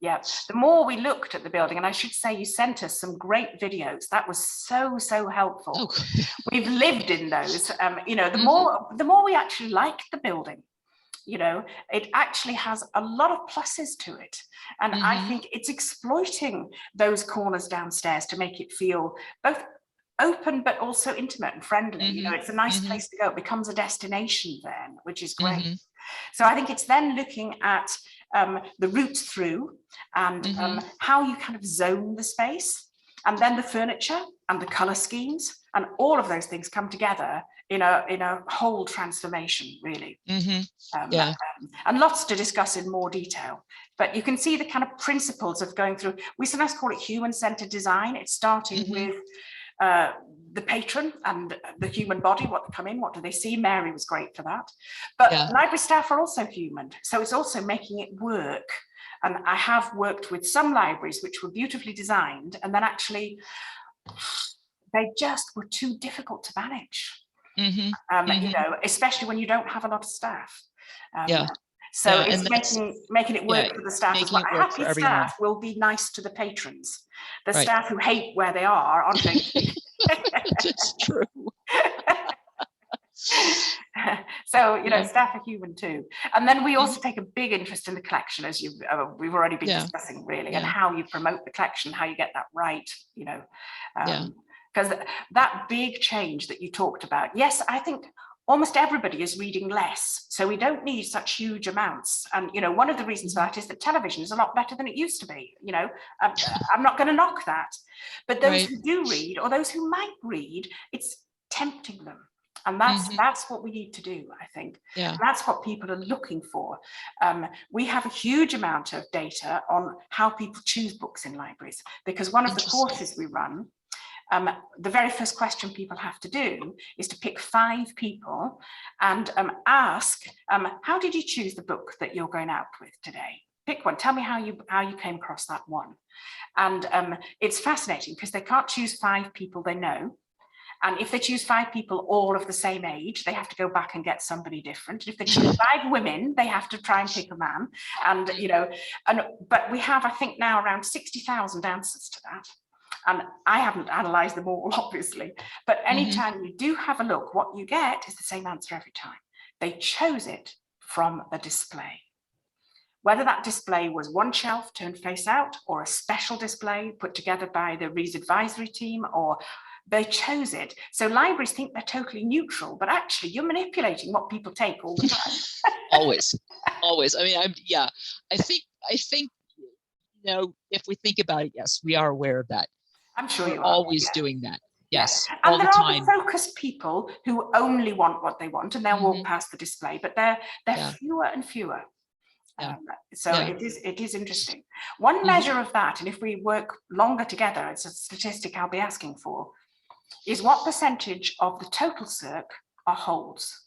Yeah, the more we looked at the building, and I should say you sent us some great videos. That was so helpful. Oh. We've lived in those. You know, the more we actually like the building, you know, it actually has a lot of pluses to it. And I think it's exploiting those corners downstairs to make it feel both open but also intimate and friendly. You know, it's a nice place to go. It becomes a destination then, which is great. So I think it's then looking at the routes through and how you kind of zone the space, and then the furniture and the color schemes, and all of those things come together in a whole transformation, really. And lots to discuss in more detail, but you can see the kind of principles of going through. We sometimes call it human-centered design. It's starting with the patron and the human body, what they come in, what do they see. Mary was great for that. But library staff are also human, so it's also making it work. And I have worked with some libraries which were beautifully designed, and then actually they just were too difficult to manage. You know, especially when you don't have a lot of staff. So it's making it work for the staff as well. Happy staff will be nice to the patrons. The staff who hate where they are aren't going to be. It's true. So, you know, staff are human too. And then we also take a big interest in the collection, as we've already been discussing, really, and how you promote the collection, how you get that right, you know. Because that big change that you talked about, yes, I think almost everybody is reading less, so we don't need such huge amounts. And you know, one of the reasons for that is that television is a lot better than it used to be. You know, I'm not going to knock that, but those who do read, or those who might read, it's tempting them, and that's what we need to do, I think. That's what people are looking for. We have a huge amount of data on how people choose books in libraries, because one of the courses we run, the very first question people have to do is to pick 5 people and ask, how did you choose the book that you're going out with today? Pick one. Tell me how you came across that one. And it's fascinating because they can't choose 5 people they know. And if they choose 5 people all of the same age, they have to go back and get somebody different. And if they choose 5 women, they have to try and pick a man. And you know, but we have, I think now, around 60,000 answers to that. And I haven't analysed them all, obviously, but anytime you do have a look, what you get is the same answer every time. They chose it from the display. Whether that display was one shelf turned face out, or a special display put together by the Rees advisory team, or they chose it. So libraries think they're totally neutral, but actually you're manipulating what people take all the time. always. I mean, I think, you know, if we think about it, yes, we are aware of that. I'm sure you're always doing that. Yes, and all there the are time. the focused people who only want what they want, and they'll walk past the display, but they're fewer and fewer. So it is interesting. One measure of that, and if we work longer together, it's a statistic I'll be asking for, is what percentage of the total circ are holds.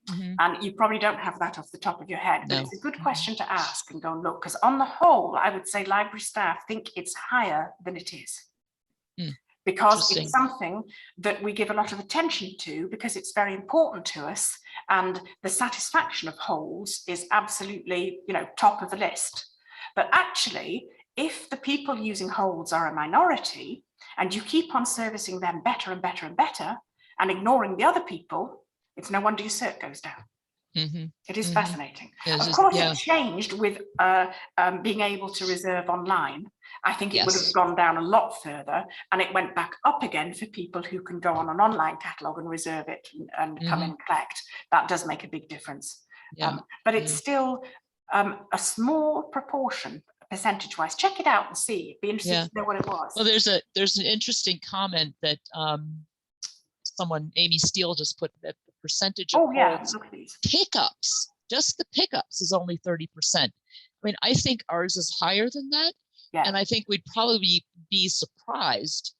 And you probably don't have that off the top of your head, but No. it's a good question to ask and go and look, because on the whole, I would say library staff think it's higher than it is. Because it's something that we give a lot of attention to, because it's very important to us, and the satisfaction of holds is absolutely, you know, top of the list. But actually, if the people using holds are a minority, and you keep on servicing them better and better and better, and ignoring the other people, it's no wonder your cert goes down. It is fascinating. Of course, it changed with being able to reserve online. I think it would have gone down a lot further, and it went back up again for people who can go on an online catalogue and reserve it and come in and collect. That does make a big difference. But it's still a small proportion, percentage-wise. Check it out and see. It'd be interesting to know what it was. Well, there's an interesting comment that someone, Amy Steele, just put, that the percentage of pickups, just the pickups, is only 30%. I mean, I think ours is higher than that. And I think we'd probably be surprised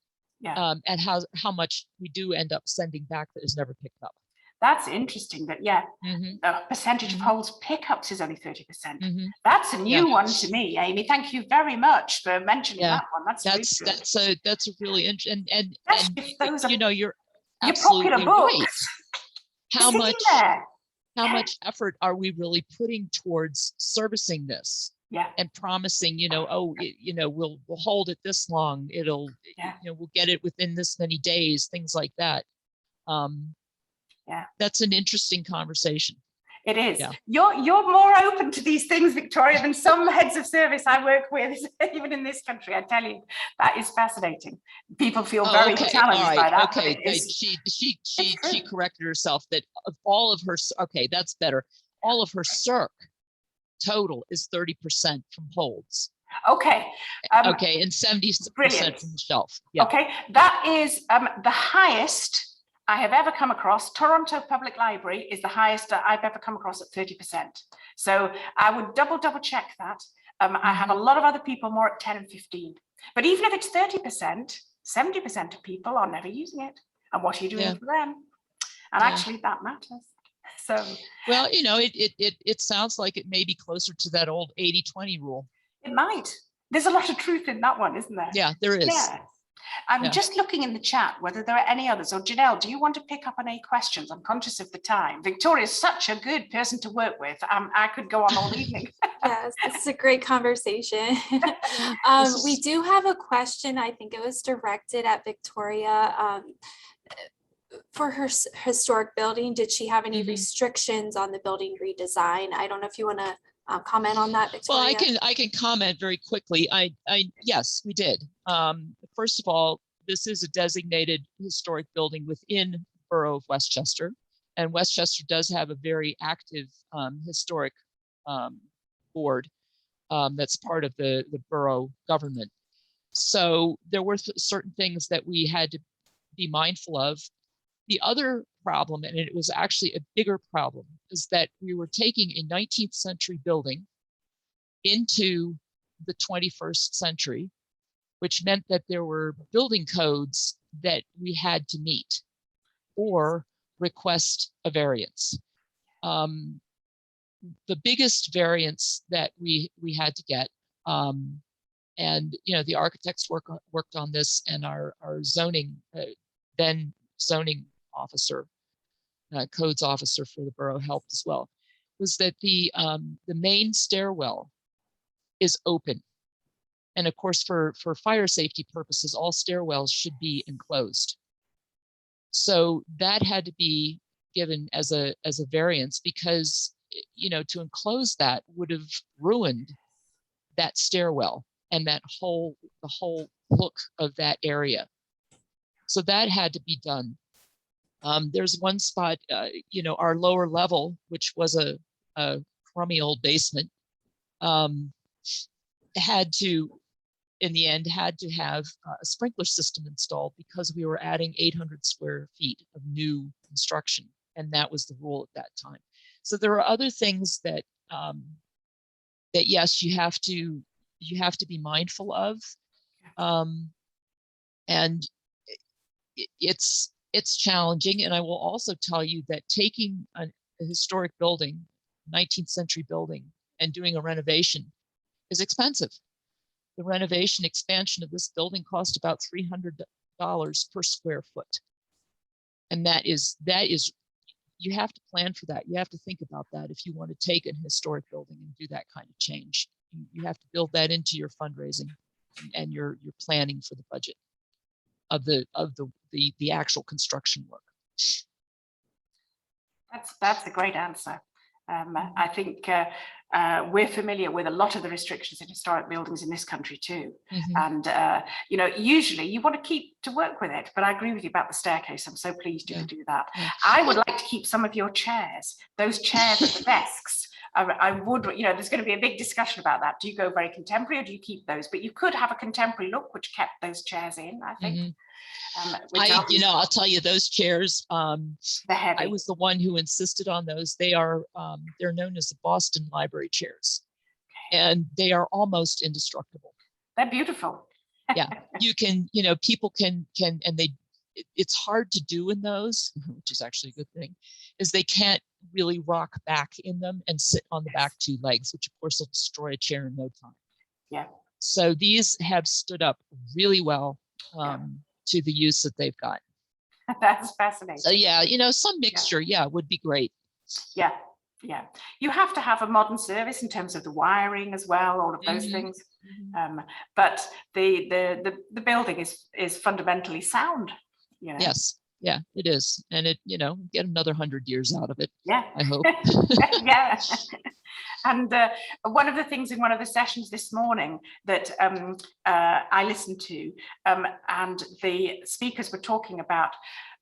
at how much we do end up sending back that is never picked up. That's interesting that, the percentage of holds pickups is only 30%. That's a new one to me, Amy. Thank you very much for mentioning that one. That's a really interesting, and you know, you're your absolutely popular books. Right. How much effort are we really putting towards servicing this? And promising, you know, we'll hold it this long. It'll, we'll get it within this many days, things like that. That's an interesting conversation. It is. You're more open to these things, Victoria, than some heads of service I work with, even in this country. I tell you, that is fascinating. People feel very challenged by that. Okay, she corrected herself that of all of her. Okay, that's better. All of her circ total is 30% from holds. Okay. And 70% from the shelf. Okay, that is the highest I have ever come across. Toronto Public Library is the highest that I've ever come across at 30%. So I would double check that. I have a lot of other people more at 10 and 15. But even if it's 30%, 70% of people are never using it. And what are you doing for them? And actually that matters. So, well, you know, it sounds like it may be closer to that old 80-20 rule. It might. There's a lot of truth in that one, isn't there? Yeah, there is. Yeah. I'm just looking in the chat whether there are any others. Or Janelle, do you want to pick up on any questions? I'm conscious of the time. Victoria is such a good person to work with. I could go on all evening. Yes, this is a great conversation. We do have a question. I think it was directed at Victoria. For her historic building, did she have any restrictions on the building redesign? I don't know if you want to comment on that, Victoria. Well, I can comment very quickly. Yes, we did. First of all, this is a designated historic building within the Borough of Westchester, and Westchester does have a very active historic board that's part of the borough government. So there were certain things that we had to be mindful of. The other problem, and it was actually a bigger problem, is that we were taking a 19th century building into the 21st century, which meant that there were building codes that we had to meet or request a variance. The biggest variance that we had to get, and you know, the architects worked on this, and our zoning, then zoning officer, codes officer for the borough helped as well, was that the main stairwell is open. And of course, for fire safety purposes, all stairwells should be enclosed. So that had to be given as a variance, because, you know, to enclose that would have ruined that stairwell and the whole look of that area. So that had to be done. There's one spot, you know, our lower level, which was a crummy old basement, had to, in the end, had to have a sprinkler system installed because we were adding 800 square feet of new construction, and that was the rule at that time. So there are other things that that yes, you have to be mindful of, and it's challenging. And I will also tell you that taking a historic building, 19th century building, and doing a renovation is expensive. The renovation expansion of this building cost about $300 per square foot. And that is, you have to plan for that. You have to think about that if you want to take an historic building and do that kind of change. You have to build that into your fundraising and your planning for the budget of the actual construction work. That's a great answer. I think we're familiar with a lot of the restrictions in historic buildings in this country too. And, you know, usually you want to keep to work with it, but I agree with you about the staircase. I'm so pleased you could do that. I would like to keep some of your chairs, those chairs at the desks. I would, you know, there's going to be a big discussion about that. Do you go very contemporary or do you keep those? But you could have a contemporary look, which kept those chairs in, I think. You know, I'll tell you, those chairs, they're heavy. I was the one who insisted on those. They are, they're known as the Boston Library chairs, and they are almost indestructible. They're beautiful. Yeah, you can, you know, people can, and it's hard to do in those, which is actually a good thing, is they can't really rock back in them and sit on the back two legs, which of course will destroy a chair in no time. Yeah. So these have stood up really well. To the use that they've got. That's fascinating. So yeah, you know, some mixture, would be great. Yeah, yeah. You have to have a modern service in terms of the wiring as well, all of those things. But the building is fundamentally sound. You know? Yes, yeah, it is, and it, you know, get another 100 years out of it. Yeah, I hope. Yeah. And one of the things in one of the sessions this morning that I listened to, and the speakers were talking about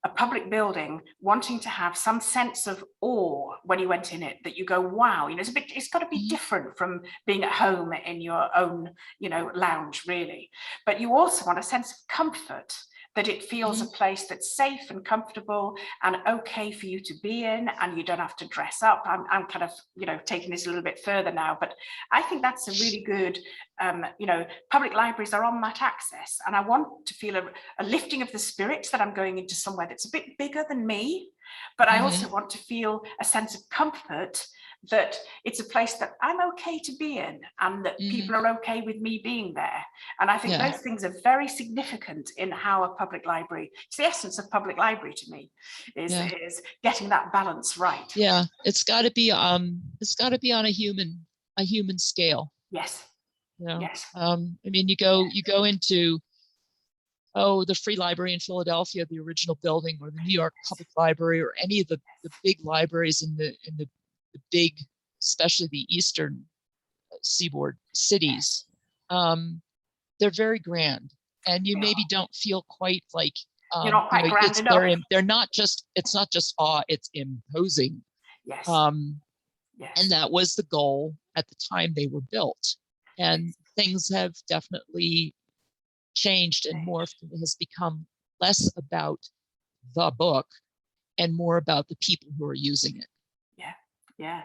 a public building wanting to have some sense of awe when you went in it, that you go, wow, you know, it's got to be different from being at home in your own, you know, lounge, really. But you also want a sense of comfort, that it feels a place that's safe and comfortable and okay for you to be in, and you don't have to dress up. I'm kind of, you know, taking this a little bit further now, but I think that's a really good, you know, public libraries are on that axis, and I want to feel a lifting of the spirits that I'm going into somewhere that's a bit bigger than me, but I also want to feel a sense of comfort, that it's a place that I'm okay to be in, and that people are okay with me being there. And I think those things are very significant in how a public library, it's the essence of public library to me, is getting that balance right. Yeah, it's got to be on a human scale. Yes. You know? Yes. I mean, you go into the Free Library in Philadelphia, the original building, or the New York Public Library, or any of the big libraries in the big, especially the Eastern Seaboard cities. They're very grand, and you maybe don't feel quite like you're not quite grand enough. They're not just, it's not just awe, it's imposing. Yes. Yes. And that was the goal at the time they were built, and things have definitely changed and morphed, and it has become less about the book and more about the people who are using it. Yeah.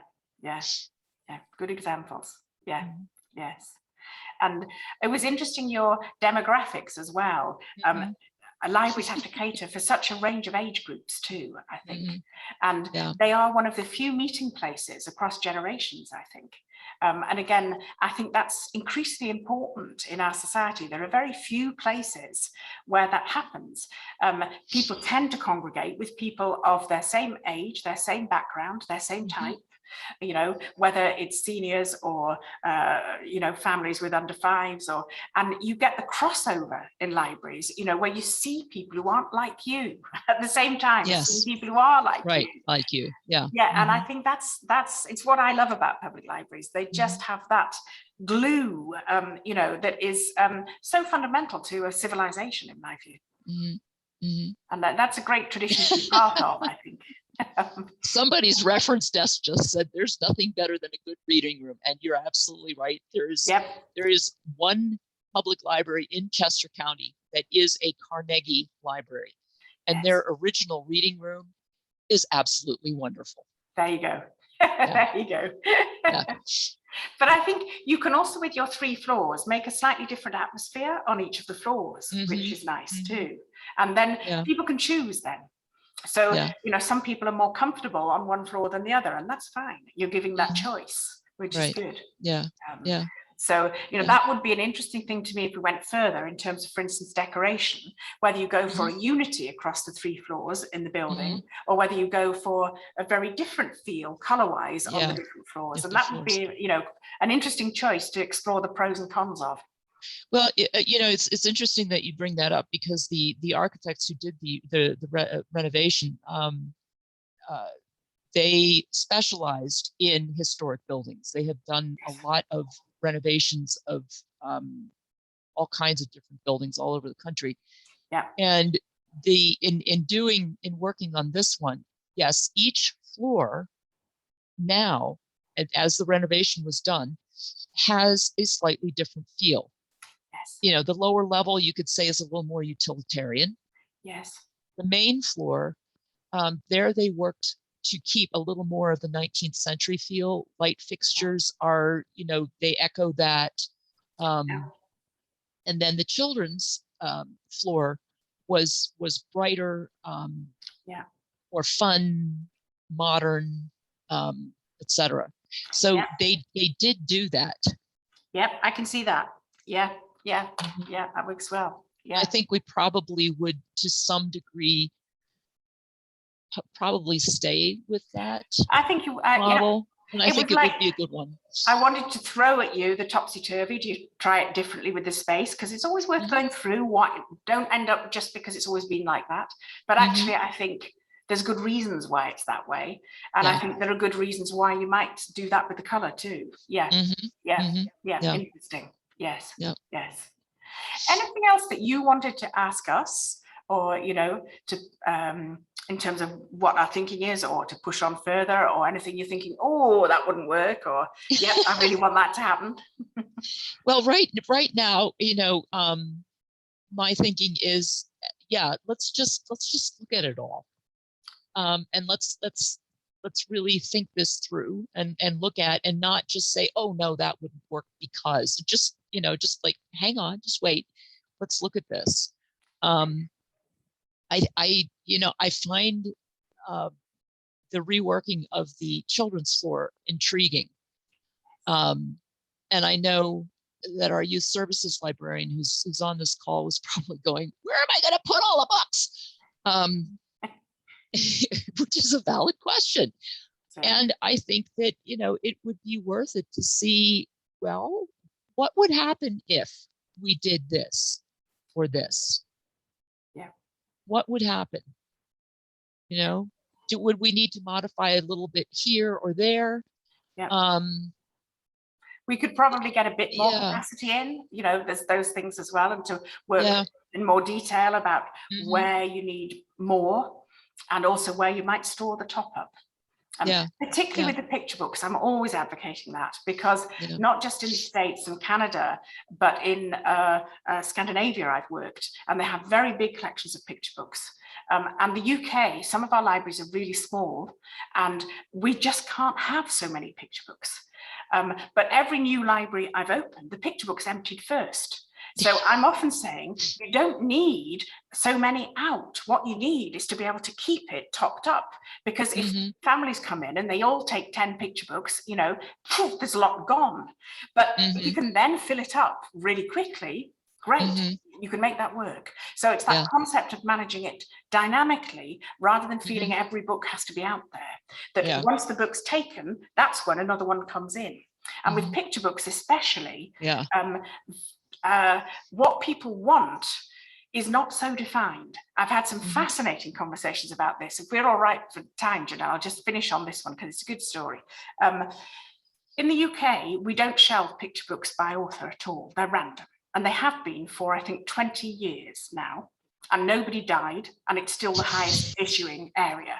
Good examples. Yeah. Yes. And it was interesting, your demographics as well. Libraries have to cater for such a range of age groups too, I think. And they are one of the few meeting places across generations, I think. And again, I think that's increasingly important in our society. There are very few places where that happens. People tend to congregate with people of their same age, their same background, their same type. You know, whether it's seniors or, you know, families with under fives, and you get the crossover in libraries, you know, where you see people who aren't like you at the same time. Yes. People who are like you. Like you. Yeah. Yeah. And I think it's what I love about public libraries. They just have that glue, you know, that is so fundamental to a civilization, in my view. And that's a great tradition to be part of, I think. Somebody's reference desk just said there's nothing better than a good reading room, and you're absolutely right. There is one public library in Chester County that is a Carnegie library, and their original reading room is absolutely wonderful. There you go. There you go. But I think you can also, with your 3 floors, make a slightly different atmosphere on each of the floors, which is nice too. And then people can choose then. So, Yeah. you know, some people are more comfortable on one floor than the other, and that's fine. You're giving that choice, which is Right. good. Yeah. Yeah. So, you know, Yeah. that would be an interesting thing to me if we went further in terms of, for instance, decoration, whether you go for a unity across the 3 floors in the building, or whether you go for a very different feel color-wise on the different floors. And that would be, you know, an interesting choice to explore the pros and cons of. Well, you know, it's interesting that you bring that up, because the architects who did the renovation, they specialized in historic buildings. They have done a lot of renovations of all kinds of different buildings all over the country. Yeah. And in working on this one, yes, each floor now, as the renovation was done, has a slightly different feel. Yes. You know, the lower level, you could say, is a little more utilitarian. Yes. The main floor, there they worked to keep a little more of the 19th century feel. Light fixtures are, you know, they echo that. And then the children's floor was brighter, more fun, modern, etc. So they did do that. Yep, I can see that. Yeah, that works well. Yeah, I think we probably would, to some degree, probably stay with that. I think you model, and I think it would be a good one. I wanted to throw at you the topsy-turvy. Do you try it differently with the space? Because it's always worth going through. Don't end up just because it's always been like that. But actually, I think there's good reasons why it's that way, and I think there are good reasons why you might do that with the color too. Yeah, interesting. Yes, yes. Anything else that you wanted to ask us, or, you know, to in terms of what our thinking is, or to push on further, or anything you're thinking, oh, that wouldn't work, or yep, I really want that to happen? Well, right now, you know, my thinking is, let's just look at it all, and let's really think this through and look at, and not just say, oh no, that wouldn't work, because just, you know, just like, hang on, just wait, let's look at this. I find the reworking of the children's floor intriguing. And I know that our youth services librarian who's on this call was probably going, where am I going to put all the books? Which is a valid question. And I think that, you know, it would be worth it to see, well, what would happen if we did this or this? Yeah. What would happen? You know, would we need to modify a little bit here or there? Yeah. We could probably get a bit more capacity in, you know, there's those things as well, and to work in more detail about where you need more, and also where you might store the top up. Particularly with the picture books, I'm always advocating that, because not just in the States and Canada, but in Scandinavia I've worked, and they have very big collections of picture books. And the UK, some of our libraries are really small, and we just can't have so many picture books. But every new library I've opened, the picture book's emptied first. So I'm often saying, you don't need so many out. What you need is to be able to keep it topped up, because if families come in and they all take 10 picture books, you know, there's a lot gone. But if you can then fill it up really quickly, great, you can make that work. So it's that concept of managing it dynamically, rather than feeling every book has to be out there. That once the book's taken, that's when another one comes in. And with picture books especially, what people want is not so defined. I've had some fascinating conversations about this. If we're all right for time, Janelle, I'll just finish on this one because it's a good story. In the UK, we don't shelve picture books by author at all. They're random. And they have been for, I think, 20 years now. And nobody died, and it's still the highest issuing area.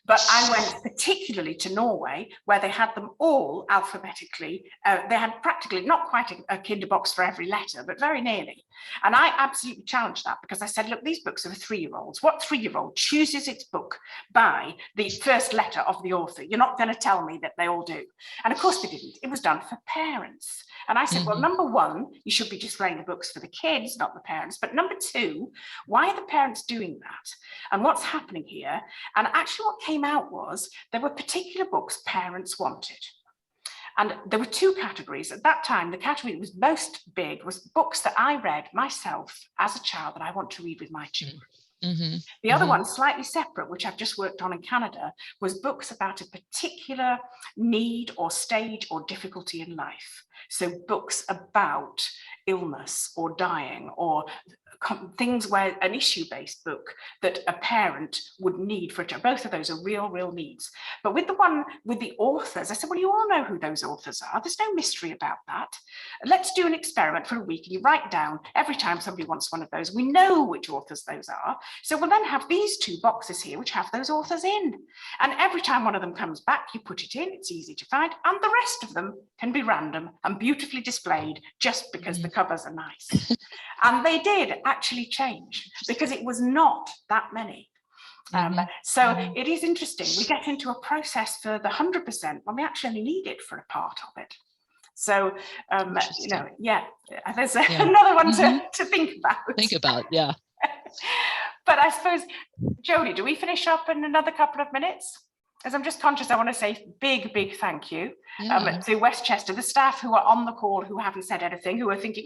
But I went particularly to Norway, where they had them all alphabetically. They had practically not quite a kinder box for every letter, but very nearly. And I absolutely challenged that, because I said, look, these books are for 3-year-olds. What 3-year-old chooses its book by the first letter of the author? You're not going to tell me that they all do. And of course they didn't. It was done for parents. And I said, well, number one, you should be displaying the books for the kids, not the parents. But number two, why are the parents doing that? And what's happening here? And actually what came out was there were particular books parents wanted. And there were two categories. At that time, the category that was most big was books that I read myself as a child that I want to read with my children. The other one, slightly separate, which I've just worked on in Canada, was books about a particular need or stage or difficulty in life. So books about illness or dying or things where an issue-based book that a parent would need for a child. Both of those are real needs. But with the one with the authors, I said, well, you all know who those authors are. There's no mystery about that. Let's do an experiment for a week and you write down every time somebody wants one of those. We know which authors those are. So we'll then have these two boxes here which have those authors in. And every time one of them comes back, you put it in, it's easy to find, and the rest of them can be random and beautifully displayed just because the covers are nice. And they did actually change because it was not that many. So it is interesting. We get into a process for the 100% when we actually need it for a part of it. So, you know, there's another one to think about. Yeah. But I suppose, Jodie, do we finish up in another couple of minutes? As I'm just conscious, I want to say big thank you to Westchester, the staff who are on the call, who haven't said anything, who are thinking,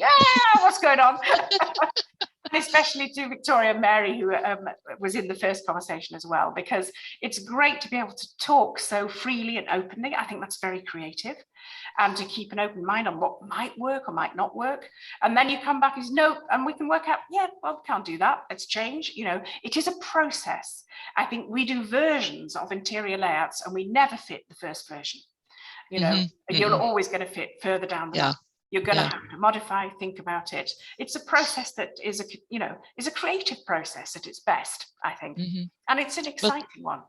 what's going on? And especially to Victoria and Mary, who was in the first conversation as well, because it's great to be able to talk so freely and openly. I think that's very creative, and to keep an open mind on what might work or might not work. And then you come back and say, no, and we can work out, well, we can't do that. Let's change. You know, it is a process. I think we do versions of interior layouts and we never fit the first version. You know, you're always going to fit further down the line. You're going to have to modify, think about it. It's a process that is a creative process at its best, I think, and it's an exciting one.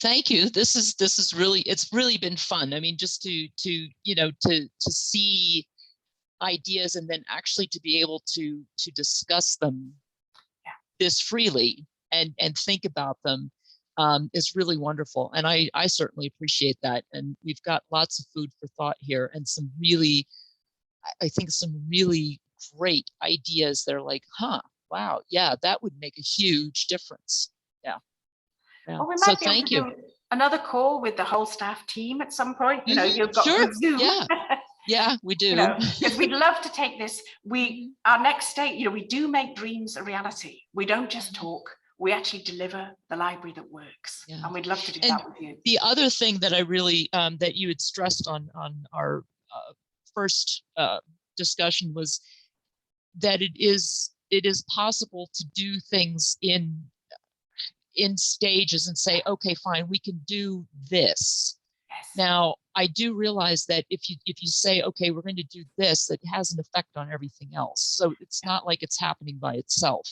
Thank you. This is really, it's really been fun. I mean, just to see ideas and then actually to be able to discuss them this freely and think about them is really wonderful. And I certainly appreciate that. And we've got lots of food for thought here and some really, I think some really great ideas that are like, wow, yeah, that would make a huge difference. Well, we might be able to do another call with the whole staff team at some point. You know, you've got Zoom. Yeah, we do. Because we'd love to take this. Our next state, we do make dreams a reality. We don't just talk. We actually deliver the library that works. And we'd love to do that with you. The other thing that I really, that you had stressed on our first discussion was that it is possible to do things in stages and say, okay, fine, we can do this. Now, I do realize that if you say, okay, we're going to do this, it has an effect on everything else. So it's not like it's happening by itself.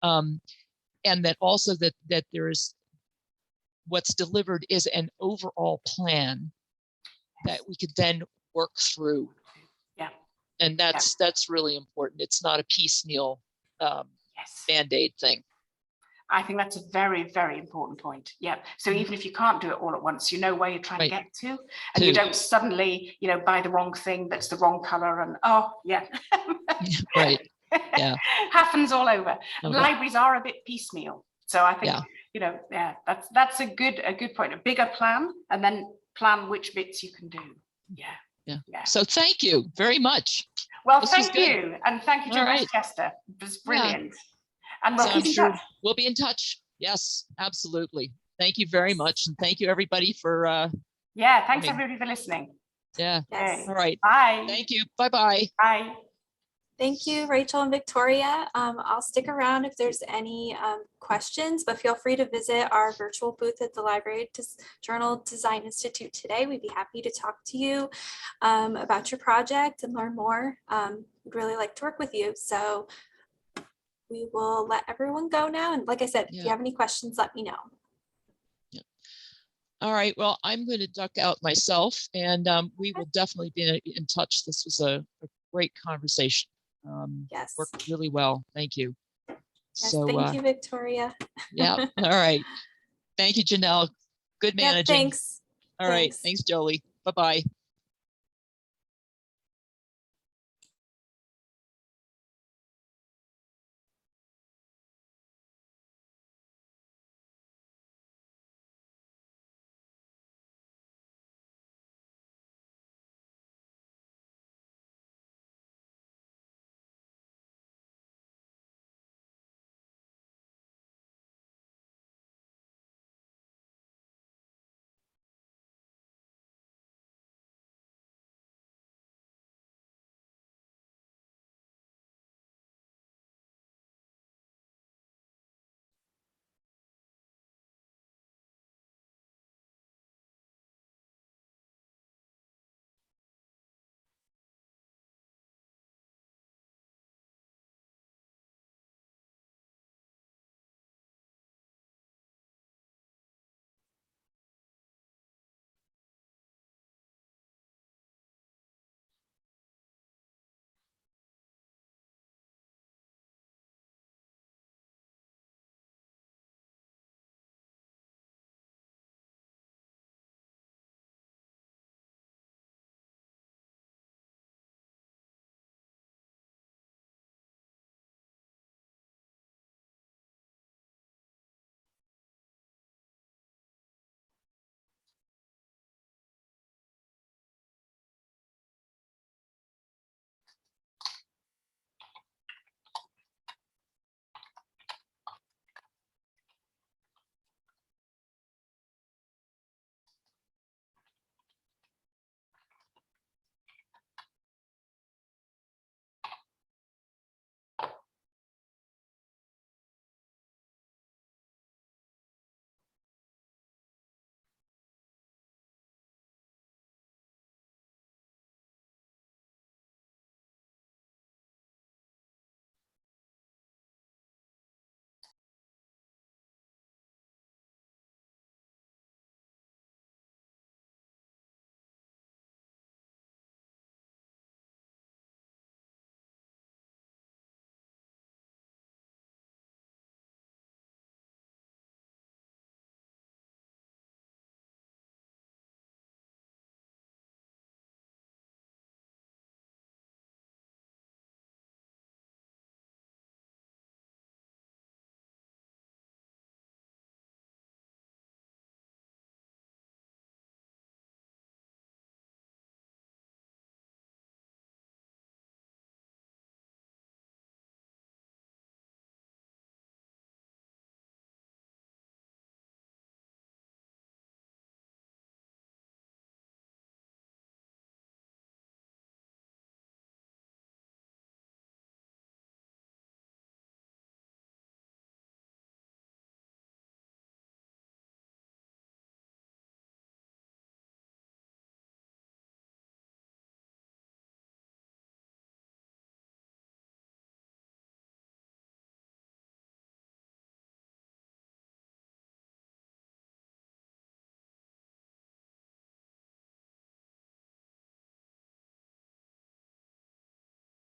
And that also that there is what's delivered is an overall plan that we could then work through. And that's really important. It's not a piecemeal Band-Aid thing. I think that's a very, very important point. So even if you can't do it all at once, you know where you're trying to get to, and you don't suddenly, buy the wrong thing that's the wrong color and happens all over. Libraries are a bit piecemeal. So I think, that's a good point. A bigger plan, and then plan which bits you can do. So thank you very much. Well, thank you. And thank you to Westchester. It was brilliant. And we'll keep in touch. We'll be in touch. Yes, absolutely. Thank you very much. And thank you everybody for thanks everybody for listening. All right. Bye. Thank you. Bye-bye. Bye. Thank you, Rachel and Victoria. I'll stick around if there's any questions, but feel free to visit our virtual booth at the Library Journal Design Institute today. We'd be happy to talk to you about your project and learn more. We'd really like to work with you. So we will let everyone go now. And like I said, if you have any questions, let me know. All right. Well, I'm going to duck out myself, and we will definitely be in touch. This was a great conversation. Worked really well. Thank you. Thank you, Victoria. All right. Thank you, Janelle. Good managing. Thanks. All right. Thanks, Jolie. Bye-bye.